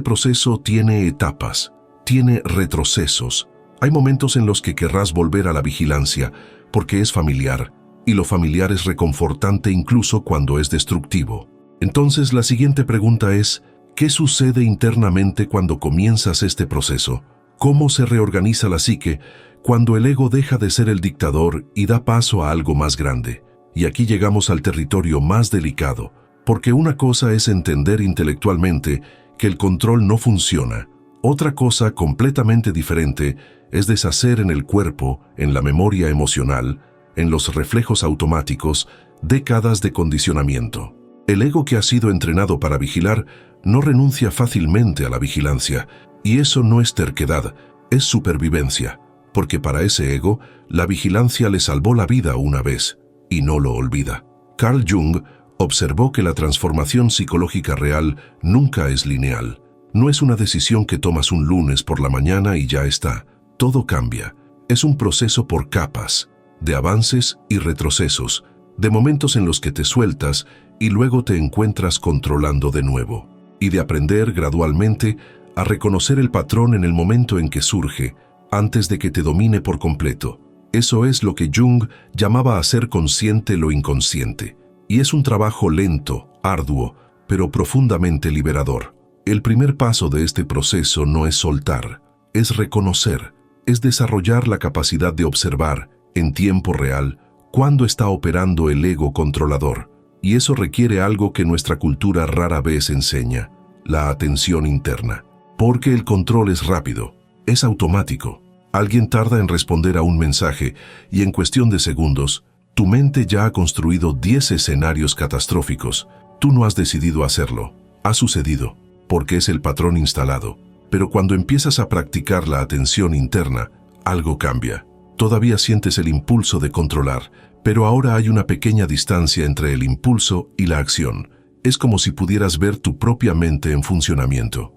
proceso tiene etapas, tiene retrocesos. Hay momentos en los que querrás volver a la vigilancia, porque es familiar, y lo familiar es reconfortante incluso cuando es destructivo. Entonces la siguiente pregunta es, ¿qué sucede internamente cuando comienzas este proceso? ¿Cómo se reorganiza la psique cuando el ego deja de ser el dictador y da paso a algo más grande? Y aquí llegamos al territorio más delicado, porque una cosa es entender intelectualmente que el control no funciona. Otra cosa completamente diferente es deshacer en el cuerpo, en la memoria emocional, en los reflejos automáticos, décadas de condicionamiento. El ego que ha sido entrenado para vigilar no renuncia fácilmente a la vigilancia, y eso no es terquedad, es supervivencia, porque para ese ego, la vigilancia le salvó la vida una vez, y no lo olvida. Carl Jung observó que la transformación psicológica real nunca es lineal. No es una decisión que tomas un lunes por la mañana y ya está. Todo cambia. Es un proceso por capas, de avances y retrocesos, de momentos en los que te sueltas y luego te encuentras controlando de nuevo, y de aprender gradualmente a reconocer el patrón en el momento en que surge, antes de que te domine por completo. Eso es lo que Jung llamaba hacer consciente lo inconsciente. Y es un trabajo lento, arduo, pero profundamente liberador. El primer paso de este proceso no es soltar, es reconocer, es desarrollar la capacidad de observar, en tiempo real, cuándo está operando el ego controlador. Y eso requiere algo que nuestra cultura rara vez enseña, la atención interna. Porque el control es rápido, es automático. Alguien tarda en responder a un mensaje y en cuestión de segundos, tu mente ya ha construido 10 escenarios catastróficos. Tú no has decidido hacerlo. Ha sucedido, porque es el patrón instalado. Pero cuando empiezas a practicar la atención interna, algo cambia. Todavía sientes el impulso de controlar, pero ahora hay una pequeña distancia entre el impulso y la acción. Es como si pudieras ver tu propia mente en funcionamiento.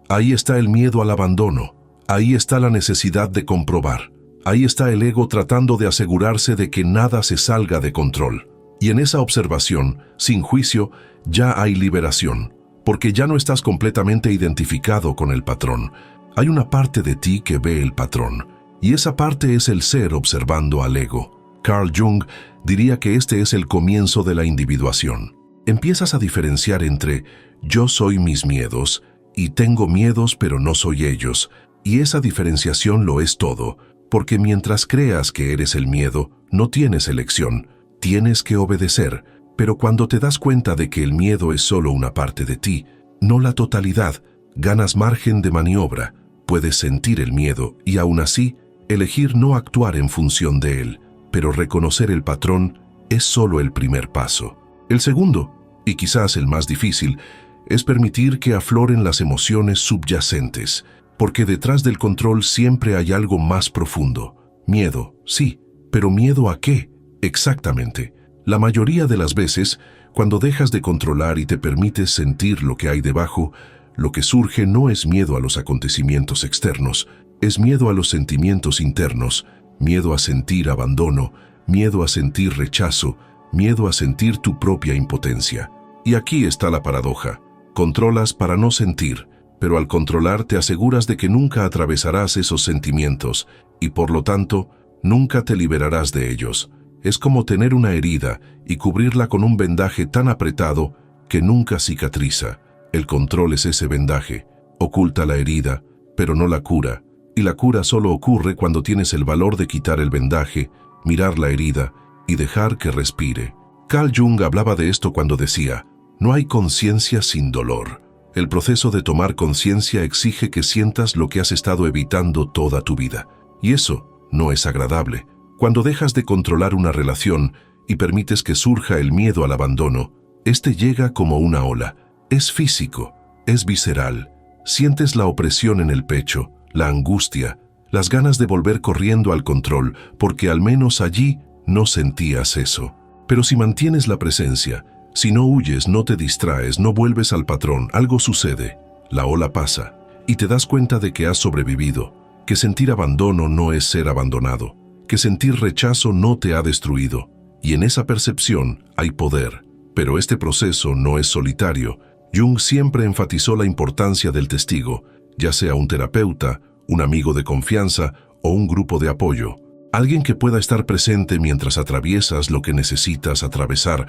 Ahí está el miedo al abandono. Ahí está la necesidad de comprobar. Ahí está el ego tratando de asegurarse de que nada se salga de control. Y en esa observación, sin juicio, ya hay liberación, porque ya no estás completamente identificado con el patrón. Hay una parte de ti que ve el patrón, y esa parte es el ser observando al ego. Carl Jung diría que este es el comienzo de la individuación. Empiezas a diferenciar entre yo soy mis miedos y tengo miedos pero no soy ellos, y esa diferenciación lo es todo, porque mientras creas que eres el miedo, no tienes elección, tienes que obedecer, pero cuando te das cuenta de que el miedo es solo una parte de ti, no la totalidad, ganas margen de maniobra, puedes sentir el miedo y aún así elegir no actuar en función de él, pero reconocer el patrón es solo el primer paso. El segundo, y quizás el más difícil, es permitir que afloren las emociones subyacentes, porque detrás del control siempre hay algo más profundo. Miedo, sí, pero ¿miedo a qué? Exactamente. La mayoría de las veces, cuando dejas de controlar y te permites sentir lo que hay debajo, lo que surge no es miedo a los acontecimientos externos, es miedo a los sentimientos internos, miedo a sentir abandono, miedo a sentir rechazo, miedo a sentir tu propia impotencia. Y aquí está la paradoja. Controlas para no sentir, pero al controlar te aseguras de que nunca atravesarás esos sentimientos y por lo tanto, nunca te liberarás de ellos. Es como tener una herida y cubrirla con un vendaje tan apretado que nunca cicatriza. El control es ese vendaje. Oculta la herida, pero no la cura. Y la cura solo ocurre cuando tienes el valor de quitar el vendaje, mirar la herida y dejar que respire. Carl Jung hablaba de esto cuando decía, no hay conciencia sin dolor. El proceso de tomar conciencia exige que sientas lo que has estado evitando toda tu vida. Y eso no es agradable. Cuando dejas de controlar una relación y permites que surja el miedo al abandono, este llega como una ola. Es físico, es visceral. Sientes la opresión en el pecho, la angustia, las ganas de volver corriendo al control, porque al menos allí no sentías eso. Pero si mantienes la presencia, si no huyes, no te distraes, no vuelves al patrón, algo sucede. La ola pasa y te das cuenta de que has sobrevivido, que sentir abandono no es ser abandonado, que sentir rechazo no te ha destruido. Y en esa percepción hay poder. Pero este proceso no es solitario. Jung siempre enfatizó la importancia del testigo, ya sea un terapeuta, un amigo de confianza o un grupo de apoyo. Alguien que pueda estar presente mientras atraviesas lo que necesitas atravesar,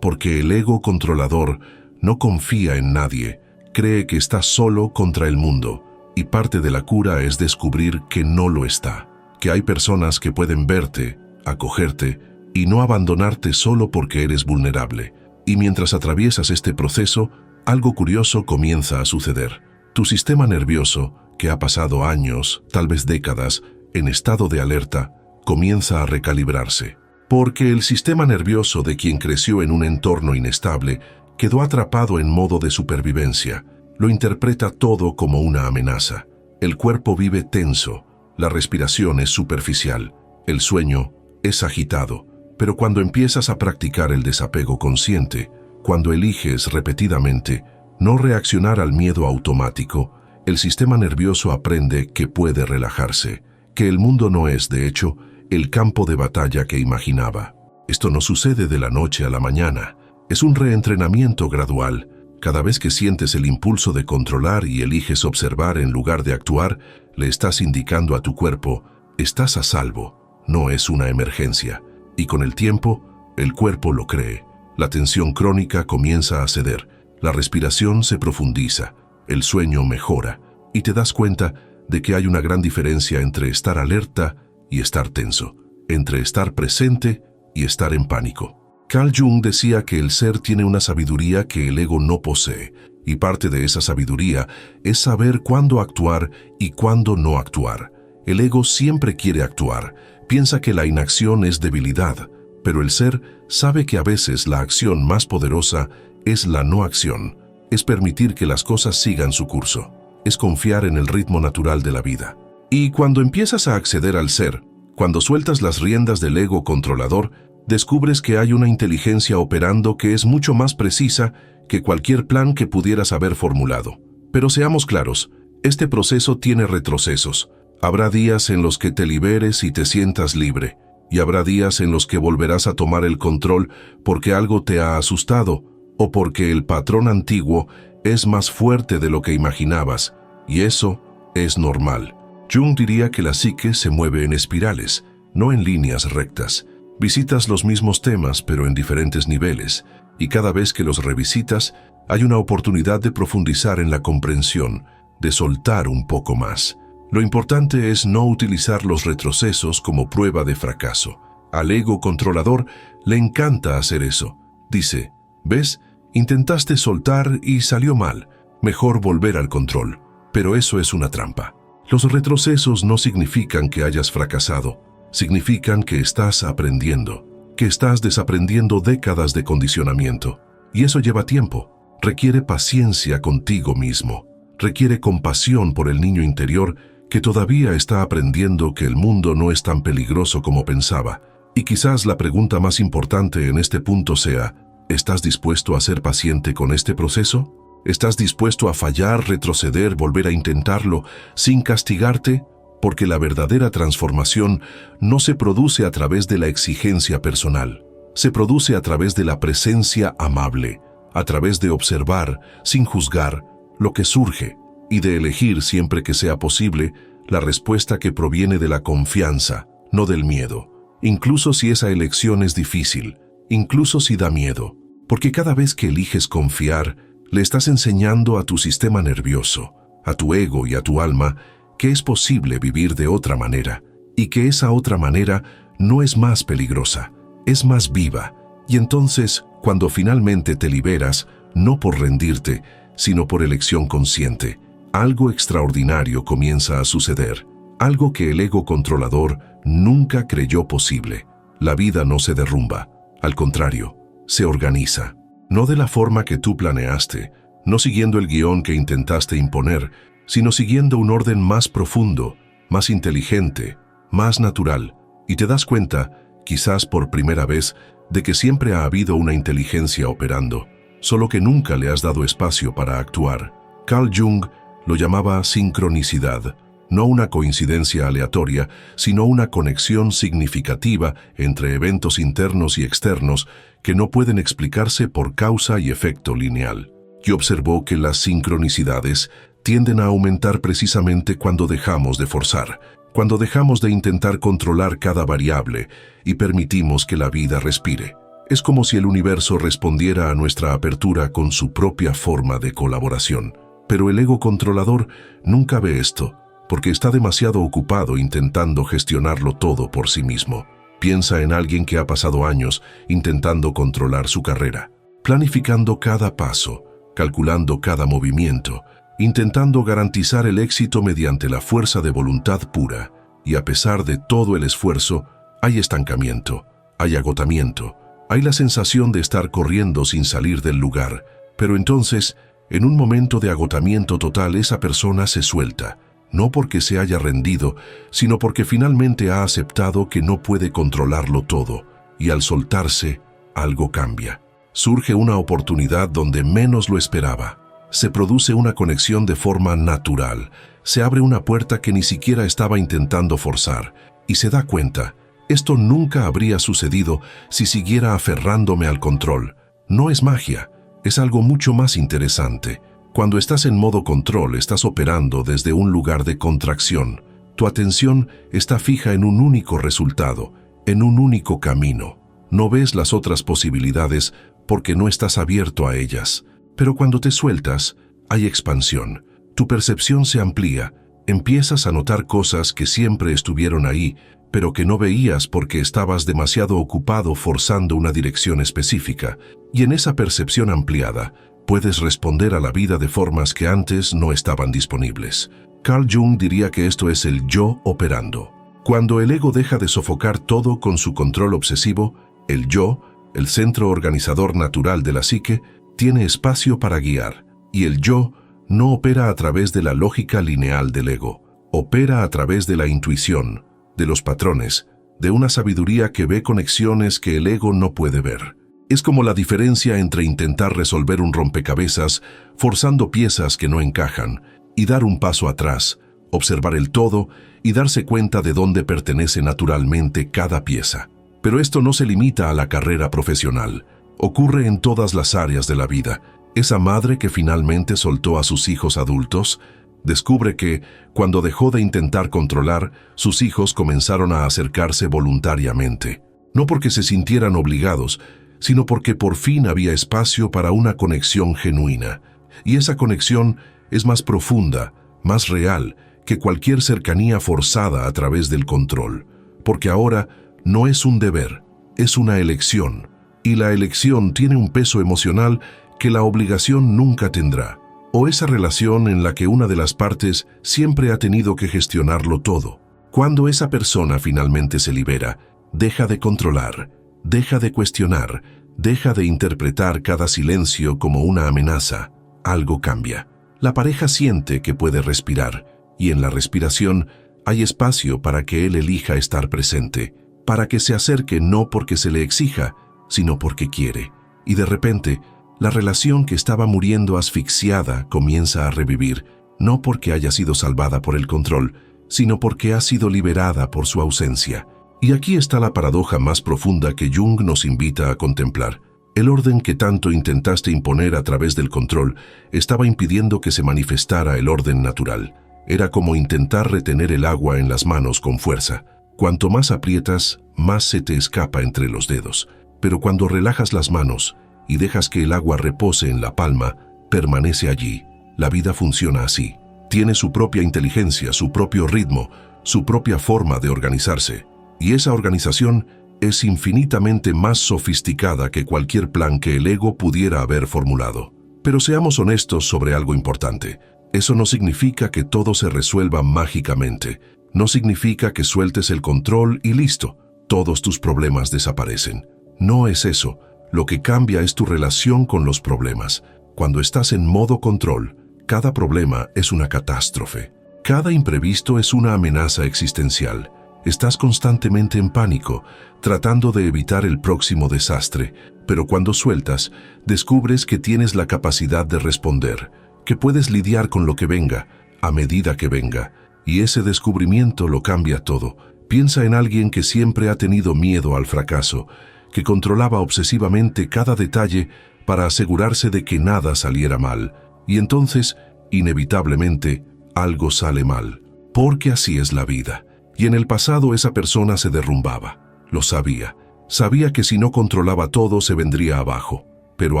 porque el ego controlador no confía en nadie, cree que está solo contra el mundo, y parte de la cura es descubrir que no lo está, que hay personas que pueden verte, acogerte y no abandonarte solo porque eres vulnerable. Y mientras atraviesas este proceso, algo curioso comienza a suceder. Tu sistema nervioso, que ha pasado años, tal vez décadas, en estado de alerta, comienza a recalibrarse. Porque el sistema nervioso de quien creció en un entorno inestable quedó atrapado en modo de supervivencia. Lo interpreta todo como una amenaza. El cuerpo vive tenso, la respiración es superficial, el sueño es agitado. Pero cuando empiezas a practicar el desapego consciente, cuando eliges repetidamente no reaccionar al miedo automático, el sistema nervioso aprende que puede relajarse, que el mundo no es, de hecho, el campo de batalla que imaginaba. Esto no sucede de la noche a la mañana. Es un reentrenamiento gradual. Cada vez que sientes el impulso de controlar y eliges observar en lugar de actuar, le estás indicando a tu cuerpo, estás a salvo, no es una emergencia. Y con el tiempo, el cuerpo lo cree. La tensión crónica comienza a ceder, la respiración se profundiza, el sueño mejora, y te das cuenta de que hay una gran diferencia entre estar alerta y estar tenso, entre estar presente y estar en pánico. Carl Jung decía que el ser tiene una sabiduría que el ego no posee, y parte de esa sabiduría es saber cuándo actuar y cuándo no actuar. El ego siempre quiere actuar, piensa que la inacción es debilidad, pero el ser sabe que a veces la acción más poderosa es la no acción, es permitir que las cosas sigan su curso. es confiar en el ritmo natural de la vida. Y cuando empiezas a acceder al ser, cuando sueltas las riendas del ego controlador, descubres que hay una inteligencia operando que es mucho más precisa que cualquier plan que pudieras haber formulado. Pero seamos claros, este proceso tiene retrocesos. Habrá días en los que te liberes y te sientas libre, y habrá días en los que volverás a tomar el control porque algo te ha asustado o porque el patrón antiguo es más fuerte de lo que imaginabas, y eso es normal. Jung diría que la psique se mueve en espirales, no en líneas rectas. Visitas los mismos temas, pero en diferentes niveles, y cada vez que los revisitas, hay una oportunidad de profundizar en la comprensión, de soltar un poco más. Lo importante es no utilizar los retrocesos como prueba de fracaso. Al ego controlador le encanta hacer eso. Dice, ¿ves? Intentaste soltar y salió mal. Mejor volver al control. Pero eso es una trampa. Los retrocesos no significan que hayas fracasado. Significan que estás aprendiendo, que estás desaprendiendo décadas de condicionamiento. Y eso lleva tiempo. Requiere paciencia contigo mismo. Requiere compasión por el niño interior que todavía está aprendiendo que el mundo no es tan peligroso como pensaba. Y quizás la pregunta más importante en este punto sea, ¿estás dispuesto a ser paciente con este proceso? ¿Estás dispuesto a fallar, retroceder, volver a intentarlo sin castigarte? Porque la verdadera transformación no se produce a través de la exigencia personal. Se produce a través de la presencia amable, a través de observar, sin juzgar, lo que surge y de elegir siempre que sea posible la respuesta que proviene de la confianza, no del miedo. Incluso si esa elección es difícil, incluso si da miedo. Porque cada vez que eliges confiar, le estás enseñando a tu sistema nervioso, a tu ego y a tu alma que es posible vivir de otra manera y que esa otra manera no es más peligrosa, es más viva. Y entonces, cuando finalmente te liberas, no por rendirte, sino por elección consciente, algo extraordinario comienza a suceder, algo que el ego controlador nunca creyó posible. La vida no se derrumba, al contrario, se organiza. No de la forma que tú planeaste, no siguiendo el guión que intentaste imponer, sino siguiendo un orden más profundo, más inteligente, más natural. Y te das cuenta, quizás por primera vez, de que siempre ha habido una inteligencia operando, solo que nunca le has dado espacio para actuar. Carl Jung lo llamaba sincronicidad, no una coincidencia aleatoria, sino una conexión significativa entre eventos internos y externos que no pueden explicarse por causa y efecto lineal. Y observó que las sincronicidades tienden a aumentar precisamente cuando dejamos de forzar, cuando dejamos de intentar controlar cada variable y permitimos que la vida respire. Es como si el universo respondiera a nuestra apertura con su propia forma de colaboración. Pero el ego controlador nunca ve esto, porque está demasiado ocupado intentando gestionarlo todo por sí mismo. Piensa en alguien que ha pasado años intentando controlar su carrera, planificando cada paso, calculando cada movimiento, intentando garantizar el éxito mediante la fuerza de voluntad pura. Y a pesar de todo el esfuerzo, hay estancamiento, hay agotamiento, hay la sensación de estar corriendo sin salir del lugar. Pero entonces, en un momento de agotamiento total, esa persona se suelta, no porque se haya rendido, sino porque finalmente ha aceptado que no puede controlarlo todo, y al soltarse, algo cambia. Surge una oportunidad donde menos lo esperaba. Se produce una conexión de forma natural, se abre una puerta que ni siquiera estaba intentando forzar, y se da cuenta, esto nunca habría sucedido si siguiera aferrándome al control. No es magia, es algo mucho más interesante. Cuando estás en modo control, estás operando desde un lugar de contracción. Tu atención está fija en un único resultado, en un único camino. No ves las otras posibilidades porque no estás abierto a ellas. Pero cuando te sueltas, hay expansión. Tu percepción se amplía. Empiezas a notar cosas que siempre estuvieron ahí, pero que no veías porque estabas demasiado ocupado forzando una dirección específica. Y en esa percepción ampliada, puedes responder a la vida de formas que antes no estaban disponibles. Carl Jung diría que esto es el yo operando. Cuando el ego deja de sofocar todo con su control obsesivo, el yo, el centro organizador natural de la psique, tiene espacio para guiar, y el yo no opera a través de la lógica lineal del ego, opera a través de la intuición, de los patrones, de una sabiduría que ve conexiones que el ego no puede ver. Es como la diferencia entre intentar resolver un rompecabezas forzando piezas que no encajan y dar un paso atrás, observar el todo y darse cuenta de dónde pertenece naturalmente cada pieza. Pero esto no se limita a la carrera profesional. Ocurre en todas las áreas de la vida. Esa madre que finalmente soltó a sus hijos adultos, descubre que, cuando dejó de intentar controlar, sus hijos comenzaron a acercarse voluntariamente. No porque se sintieran obligados, sino porque por fin había espacio para una conexión genuina. Y esa conexión es más profunda, más real, que cualquier cercanía forzada a través del control. Porque ahora no es un deber, es una elección. Y la elección tiene un peso emocional que la obligación nunca tendrá. O esa relación en la que una de las partes siempre ha tenido que gestionarlo todo. Cuando esa persona finalmente se libera, deja de controlar, deja de cuestionar, deja de interpretar cada silencio como una amenaza. Algo cambia. La pareja siente que puede respirar, y en la respiración hay espacio para que él elija estar presente, para que se acerque no porque se le exija, sino porque quiere. Y de repente, la relación que estaba muriendo asfixiada comienza a revivir, no porque haya sido salvada por el control, sino porque ha sido liberada por su ausencia. Y aquí está la paradoja más profunda que Jung nos invita a contemplar. El orden que tanto intentaste imponer a través del control estaba impidiendo que se manifestara el orden natural. Era como intentar retener el agua en las manos con fuerza. Cuanto más aprietas, más se te escapa entre los dedos. Pero cuando relajas las manos y dejas que el agua repose en la palma, permanece allí. La vida funciona así. Tiene su propia inteligencia, su propio ritmo, su propia forma de organizarse. Y esa organización es infinitamente más sofisticada que cualquier plan que el ego pudiera haber formulado. Pero seamos honestos sobre algo importante. Eso no significa que todo se resuelva mágicamente. No significa que sueltes el control y listo, todos tus problemas desaparecen. No es eso. Lo que cambia es tu relación con los problemas. Cuando estás en modo control, cada problema es una catástrofe. Cada imprevisto es una amenaza existencial. Estás constantemente en pánico, tratando de evitar el próximo desastre, pero cuando sueltas, descubres que tienes la capacidad de responder, que puedes lidiar con lo que venga, a medida que venga, y ese descubrimiento lo cambia todo. Piensa en alguien que siempre ha tenido miedo al fracaso, que controlaba obsesivamente cada detalle para asegurarse de que nada saliera mal, y entonces, inevitablemente, algo sale mal, porque así es la vida. Y en el pasado esa persona se derrumbaba. Lo sabía. Sabía que si no controlaba todo se vendría abajo. Pero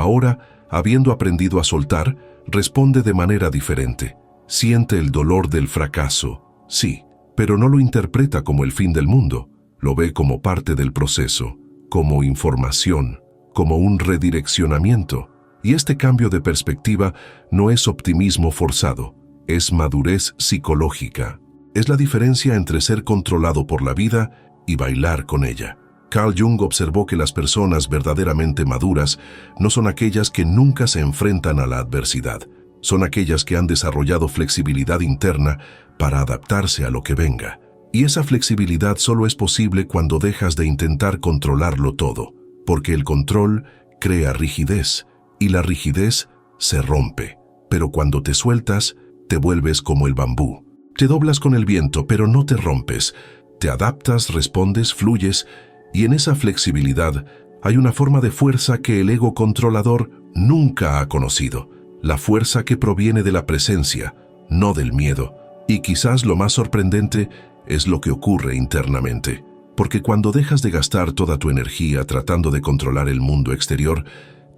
ahora, habiendo aprendido a soltar, responde de manera diferente. Siente el dolor del fracaso, sí, pero no lo interpreta como el fin del mundo. Lo ve como parte del proceso, como información, como un redireccionamiento. Y este cambio de perspectiva no es optimismo forzado, es madurez psicológica. Es la diferencia entre ser controlado por la vida y bailar con ella. Carl Jung observó que las personas verdaderamente maduras no son aquellas que nunca se enfrentan a la adversidad. Son aquellas que han desarrollado flexibilidad interna para adaptarse a lo que venga. Y esa flexibilidad solo es posible cuando dejas de intentar controlarlo todo, porque el control crea rigidez, y la rigidez se rompe. Pero cuando te sueltas, te vuelves como el bambú. Te doblas con el viento, pero no te rompes. Te adaptas, respondes, fluyes, y en esa flexibilidad hay una forma de fuerza que el ego controlador nunca ha conocido. La fuerza que proviene de la presencia, no del miedo. Y quizás lo más sorprendente es lo que ocurre internamente. Porque cuando dejas de gastar toda tu energía tratando de controlar el mundo exterior,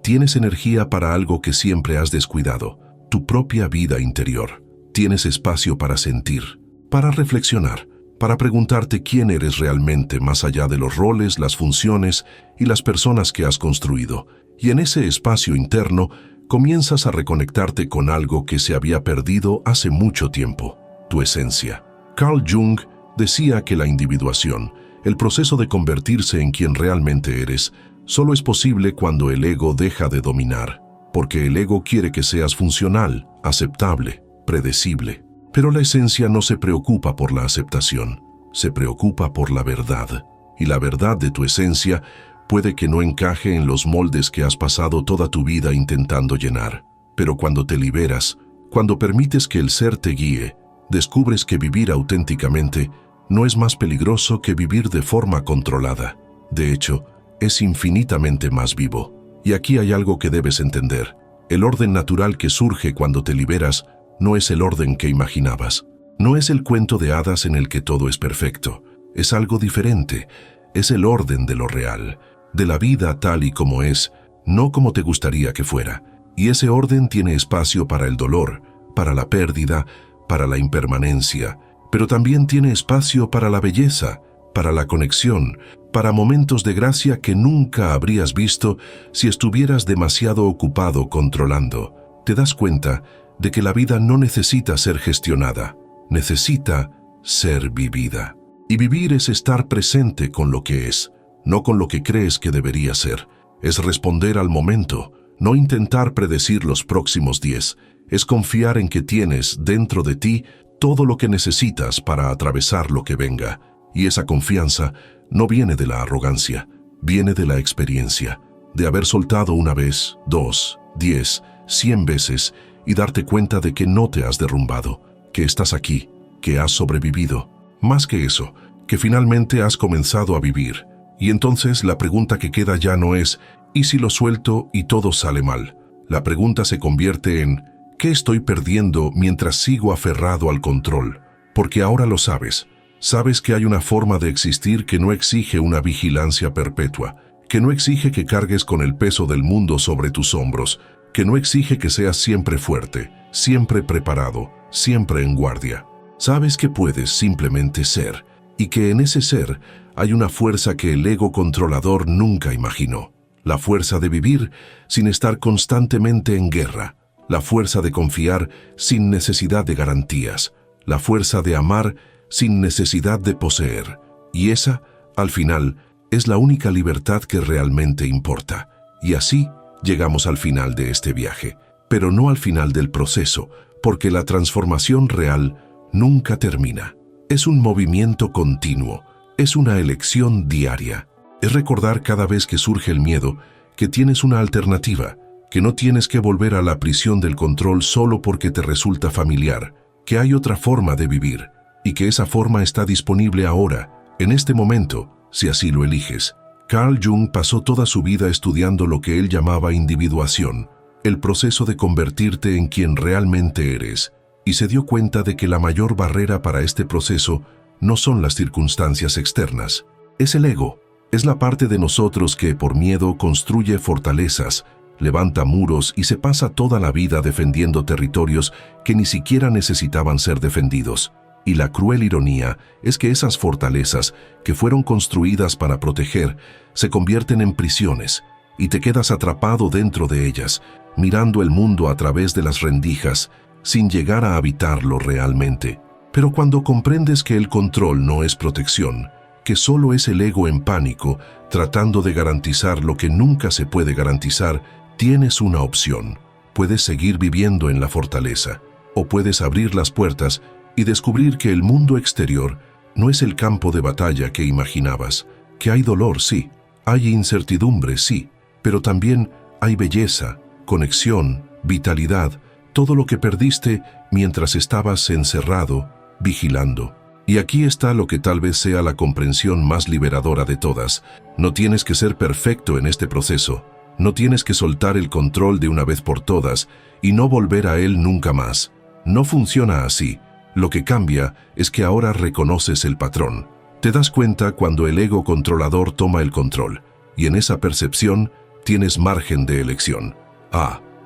tienes energía para algo que siempre has descuidado, tu propia vida interior. Tienes espacio para sentir, para reflexionar, para preguntarte quién eres realmente más allá de los roles, las funciones y las personas que has construido. Y en ese espacio interno comienzas a reconectarte con algo que se había perdido hace mucho tiempo, tu esencia. Carl Jung decía que la individuación, el proceso de convertirse en quien realmente eres, solo es posible cuando el ego deja de dominar, porque el ego quiere que seas funcional, aceptable, predecible. Pero la esencia no se preocupa por la aceptación, se preocupa por la verdad. Y la verdad de tu esencia puede que no encaje en los moldes que has pasado toda tu vida intentando llenar. Pero cuando te liberas, cuando permites que el ser te guíe, descubres que vivir auténticamente no es más peligroso que vivir de forma controlada. De hecho, es infinitamente más vivo. Y aquí hay algo que debes entender. El orden natural que surge cuando te liberas no es el orden que imaginabas. No es el cuento de hadas en el que todo es perfecto. Es algo diferente. Es el orden de lo real, de la vida tal y como es, no como te gustaría que fuera. Y ese orden tiene espacio para el dolor, para la pérdida, para la impermanencia, pero también tiene espacio para la belleza, para la conexión, para momentos de gracia que nunca habrías visto si estuvieras demasiado ocupado controlando. Te das cuenta de que la vida no necesita ser gestionada, necesita ser vivida. Y vivir es estar presente con lo que es, no con lo que crees que debería ser. Es responder al momento, no intentar predecir los próximos 10. Es confiar en que tienes dentro de ti todo lo que necesitas para atravesar lo que venga. Y esa confianza no viene de la arrogancia, viene de la experiencia, de haber soltado una vez, 2, 10, 100 veces y darte cuenta de que no te has derrumbado, que estás aquí, que has sobrevivido. Más que eso, que finalmente has comenzado a vivir. Y entonces la pregunta que queda ya no es ¿y si lo suelto y todo sale mal? La pregunta se convierte en ¿qué estoy perdiendo mientras sigo aferrado al control? Porque ahora lo sabes. Sabes que hay una forma de existir que no exige una vigilancia perpetua, que no exige que cargues con el peso del mundo sobre tus hombros, que no exige que seas siempre fuerte, siempre preparado, siempre en guardia. Sabes que puedes simplemente ser, y que en ese ser hay una fuerza que el ego controlador nunca imaginó. La fuerza de vivir sin estar constantemente en guerra, la fuerza de confiar sin necesidad de garantías, la fuerza de amar sin necesidad de poseer. Y esa, al final, es la única libertad que realmente importa. Y así llegamos al final de este viaje, pero no al final del proceso, porque la transformación real nunca termina. Es un movimiento continuo, es una elección diaria. Es recordar cada vez que surge el miedo que tienes una alternativa, que no tienes que volver a la prisión del control solo porque te resulta familiar, que hay otra forma de vivir y que esa forma está disponible ahora, en este momento, si así lo eliges. Carl Jung pasó toda su vida estudiando lo que él llamaba individuación, el proceso de convertirte en quien realmente eres, y se dio cuenta de que la mayor barrera para este proceso no son las circunstancias externas, es el ego. Es la parte de nosotros que, por miedo, construye fortalezas, levanta muros y se pasa toda la vida defendiendo territorios que ni siquiera necesitaban ser defendidos. Y la cruel ironía es que esas fortalezas, que fueron construidas para proteger, se convierten en prisiones, y te quedas atrapado dentro de ellas, mirando el mundo a través de las rendijas, sin llegar a habitarlo realmente. Pero cuando comprendes que el control no es protección, que solo es el ego en pánico, tratando de garantizar lo que nunca se puede garantizar, tienes una opción. Puedes seguir viviendo en la fortaleza, o puedes abrir las puertas y descubrir que el mundo exterior no es el campo de batalla que imaginabas, que hay dolor, sí, hay incertidumbre, sí, pero también hay belleza, conexión, vitalidad, todo lo que perdiste mientras estabas encerrado, vigilando. Y aquí está lo que tal vez sea la comprensión más liberadora de todas. No tienes que ser perfecto en este proceso. No tienes que soltar el control de una vez por todas y no volver a él nunca más. No funciona así. Lo que cambia es que ahora reconoces el patrón. Te das cuenta cuando el ego controlador toma el control, y en esa percepción tienes margen de elección.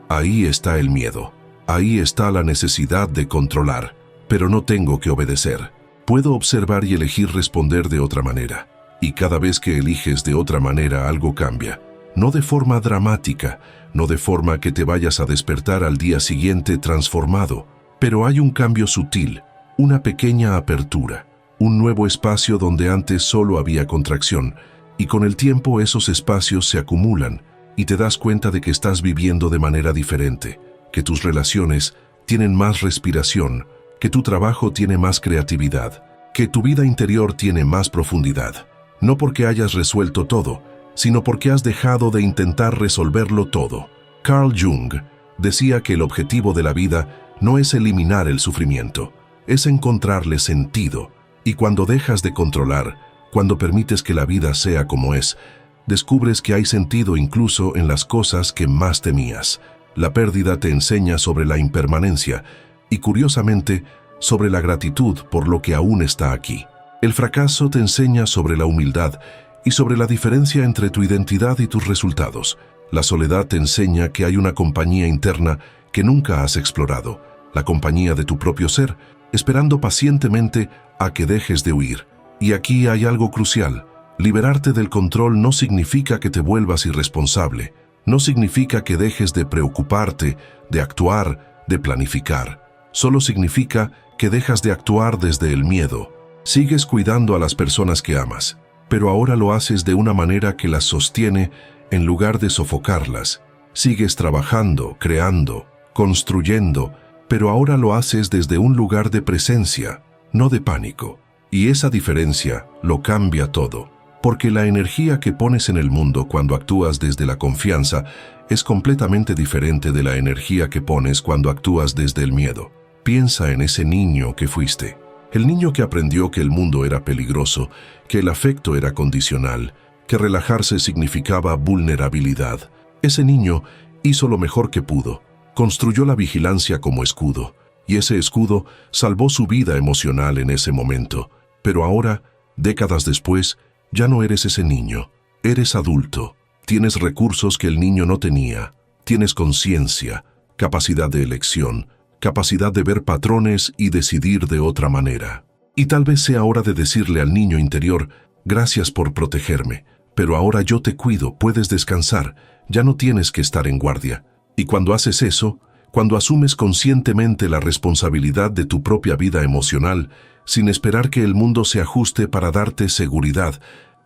Ahí está el miedo. Ahí está la necesidad de controlar, pero no tengo que obedecer. Puedo observar y elegir responder de otra manera. Y cada vez que eliges de otra manera algo cambia. No de forma dramática, no de forma que te vayas a despertar al día siguiente transformado, pero hay un cambio sutil, una pequeña apertura, un nuevo espacio donde antes solo había contracción, y con el tiempo esos espacios se acumulan y te das cuenta de que estás viviendo de manera diferente, que tus relaciones tienen más respiración, que tu trabajo tiene más creatividad, que tu vida interior tiene más profundidad. No porque hayas resuelto todo, sino porque has dejado de intentar resolverlo todo. Carl Jung decía que el objetivo de la vida no es eliminar el sufrimiento, es encontrarle sentido. Y cuando dejas de controlar, cuando permites que la vida sea como es, descubres que hay sentido incluso en las cosas que más temías. La pérdida te enseña sobre la impermanencia y, curiosamente, sobre la gratitud por lo que aún está aquí. El fracaso te enseña sobre la humildad y sobre la diferencia entre tu identidad y tus resultados. La soledad te enseña que hay una compañía interna que nunca has explorado, la compañía de tu propio ser, esperando pacientemente a que dejes de huir. Y aquí hay algo crucial. Liberarte del control no significa que te vuelvas irresponsable, no significa que dejes de preocuparte, de actuar, de planificar. Solo significa que dejas de actuar desde el miedo. Sigues cuidando a las personas que amas, pero ahora lo haces de una manera que las sostiene en lugar de sofocarlas. Sigues trabajando, creando, construyendo, pero ahora lo haces desde un lugar de presencia, no de pánico. Y esa diferencia lo cambia todo, porque la energía que pones en el mundo cuando actúas desde la confianza es completamente diferente de la energía que pones cuando actúas desde el miedo. Piensa en ese niño que fuiste. El niño que aprendió que el mundo era peligroso, que el afecto era condicional, que relajarse significaba vulnerabilidad. Ese niño hizo lo mejor que pudo, construyó la vigilancia como escudo, y ese escudo salvó su vida emocional en ese momento. Pero ahora, décadas después, ya no eres ese niño, eres adulto. Tienes recursos que el niño no tenía, tienes conciencia, capacidad de elección, capacidad de ver patrones y decidir de otra manera. Y tal vez sea hora de decirle al niño interior, gracias por protegerme, pero ahora yo te cuido, puedes descansar, ya no tienes que estar en guardia. Y cuando haces eso, cuando asumes conscientemente la responsabilidad de tu propia vida emocional, sin esperar que el mundo se ajuste para darte seguridad,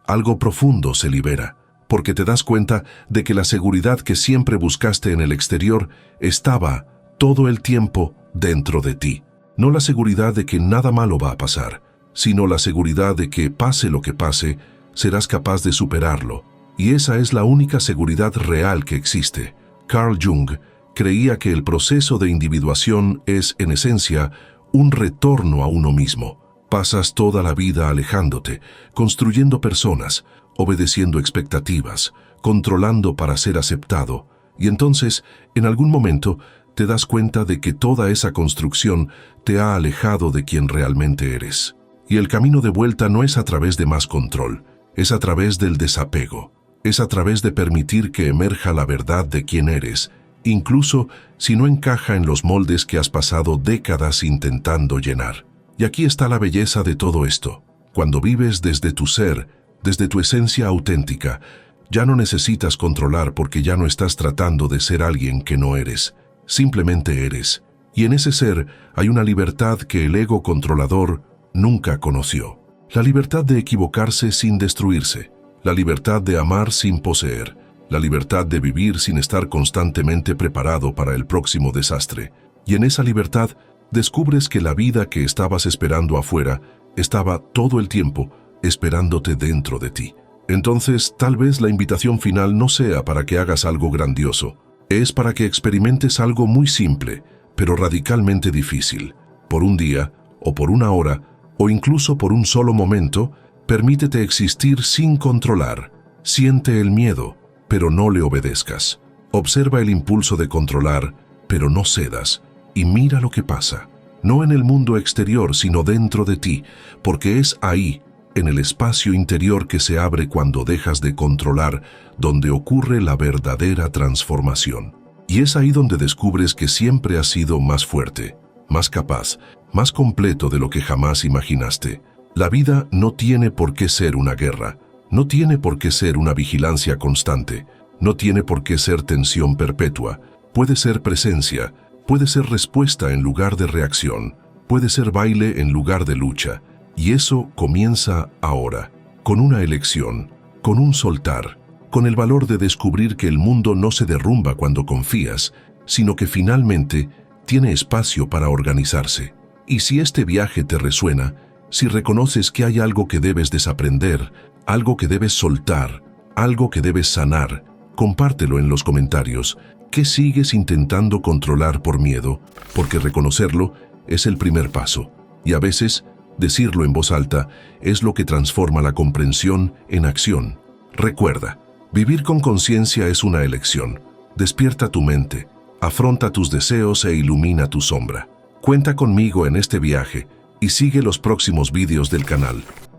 algo profundo se libera, porque te das cuenta de que la seguridad que siempre buscaste en el exterior estaba todo el tiempo dentro de ti. No la seguridad de que nada malo va a pasar, sino la seguridad de que, pase lo que pase, serás capaz de superarlo. Y esa es la única seguridad real que existe. Carl Jung creía que el proceso de individuación es, en esencia, un retorno a uno mismo. Pasas toda la vida alejándote, construyendo personas, obedeciendo expectativas, controlando para ser aceptado, y entonces, en algún momento, te das cuenta de que toda esa construcción te ha alejado de quien realmente eres. Y el camino de vuelta no es a través de más control, es a través del desapego, es a través de permitir que emerja la verdad de quién eres, incluso si no encaja en los moldes que has pasado décadas intentando llenar. Y aquí está la belleza de todo esto. Cuando vives desde tu ser, desde tu esencia auténtica, ya no necesitas controlar porque ya no estás tratando de ser alguien que no eres. Simplemente eres. Y en ese ser hay una libertad que el ego controlador nunca conoció. La libertad de equivocarse sin destruirse. La libertad de amar sin poseer. La libertad de vivir sin estar constantemente preparado para el próximo desastre. Y en esa libertad descubres que la vida que estabas esperando afuera estaba todo el tiempo esperándote dentro de ti. Entonces, tal vez la invitación final no sea para que hagas algo grandioso. Es para que experimentes algo muy simple, pero radicalmente difícil. Por un día, o por una hora, o incluso por un solo momento, permítete existir sin controlar. Siente el miedo, pero no le obedezcas. Observa el impulso de controlar, pero no cedas. Y mira lo que pasa. No en el mundo exterior, sino dentro de ti, porque es ahí, en el espacio interior que se abre cuando dejas de controlar, donde ocurre la verdadera transformación. Y es ahí donde descubres que siempre has sido más fuerte, más capaz, más completo de lo que jamás imaginaste. La vida no tiene por qué ser una guerra, no tiene por qué ser una vigilancia constante, no tiene por qué ser tensión perpetua. Puede ser presencia, puede ser respuesta en lugar de reacción, puede ser baile en lugar de lucha. Y eso comienza ahora, con una elección, con un soltar, con el valor de descubrir que el mundo no se derrumba cuando confías, sino que finalmente tiene espacio para organizarse. Y si este viaje te resuena, si reconoces que hay algo que debes desaprender, algo que debes soltar, algo que debes sanar, compártelo en los comentarios. ¿Qué sigues intentando controlar por miedo? Porque reconocerlo es el primer paso. Y a veces, decirlo en voz alta es lo que transforma la comprensión en acción. Recuerda, vivir con conciencia es una elección. Despierta tu mente, afronta tus deseos e ilumina tu sombra. Cuenta conmigo en este viaje y sigue los próximos vídeos del canal.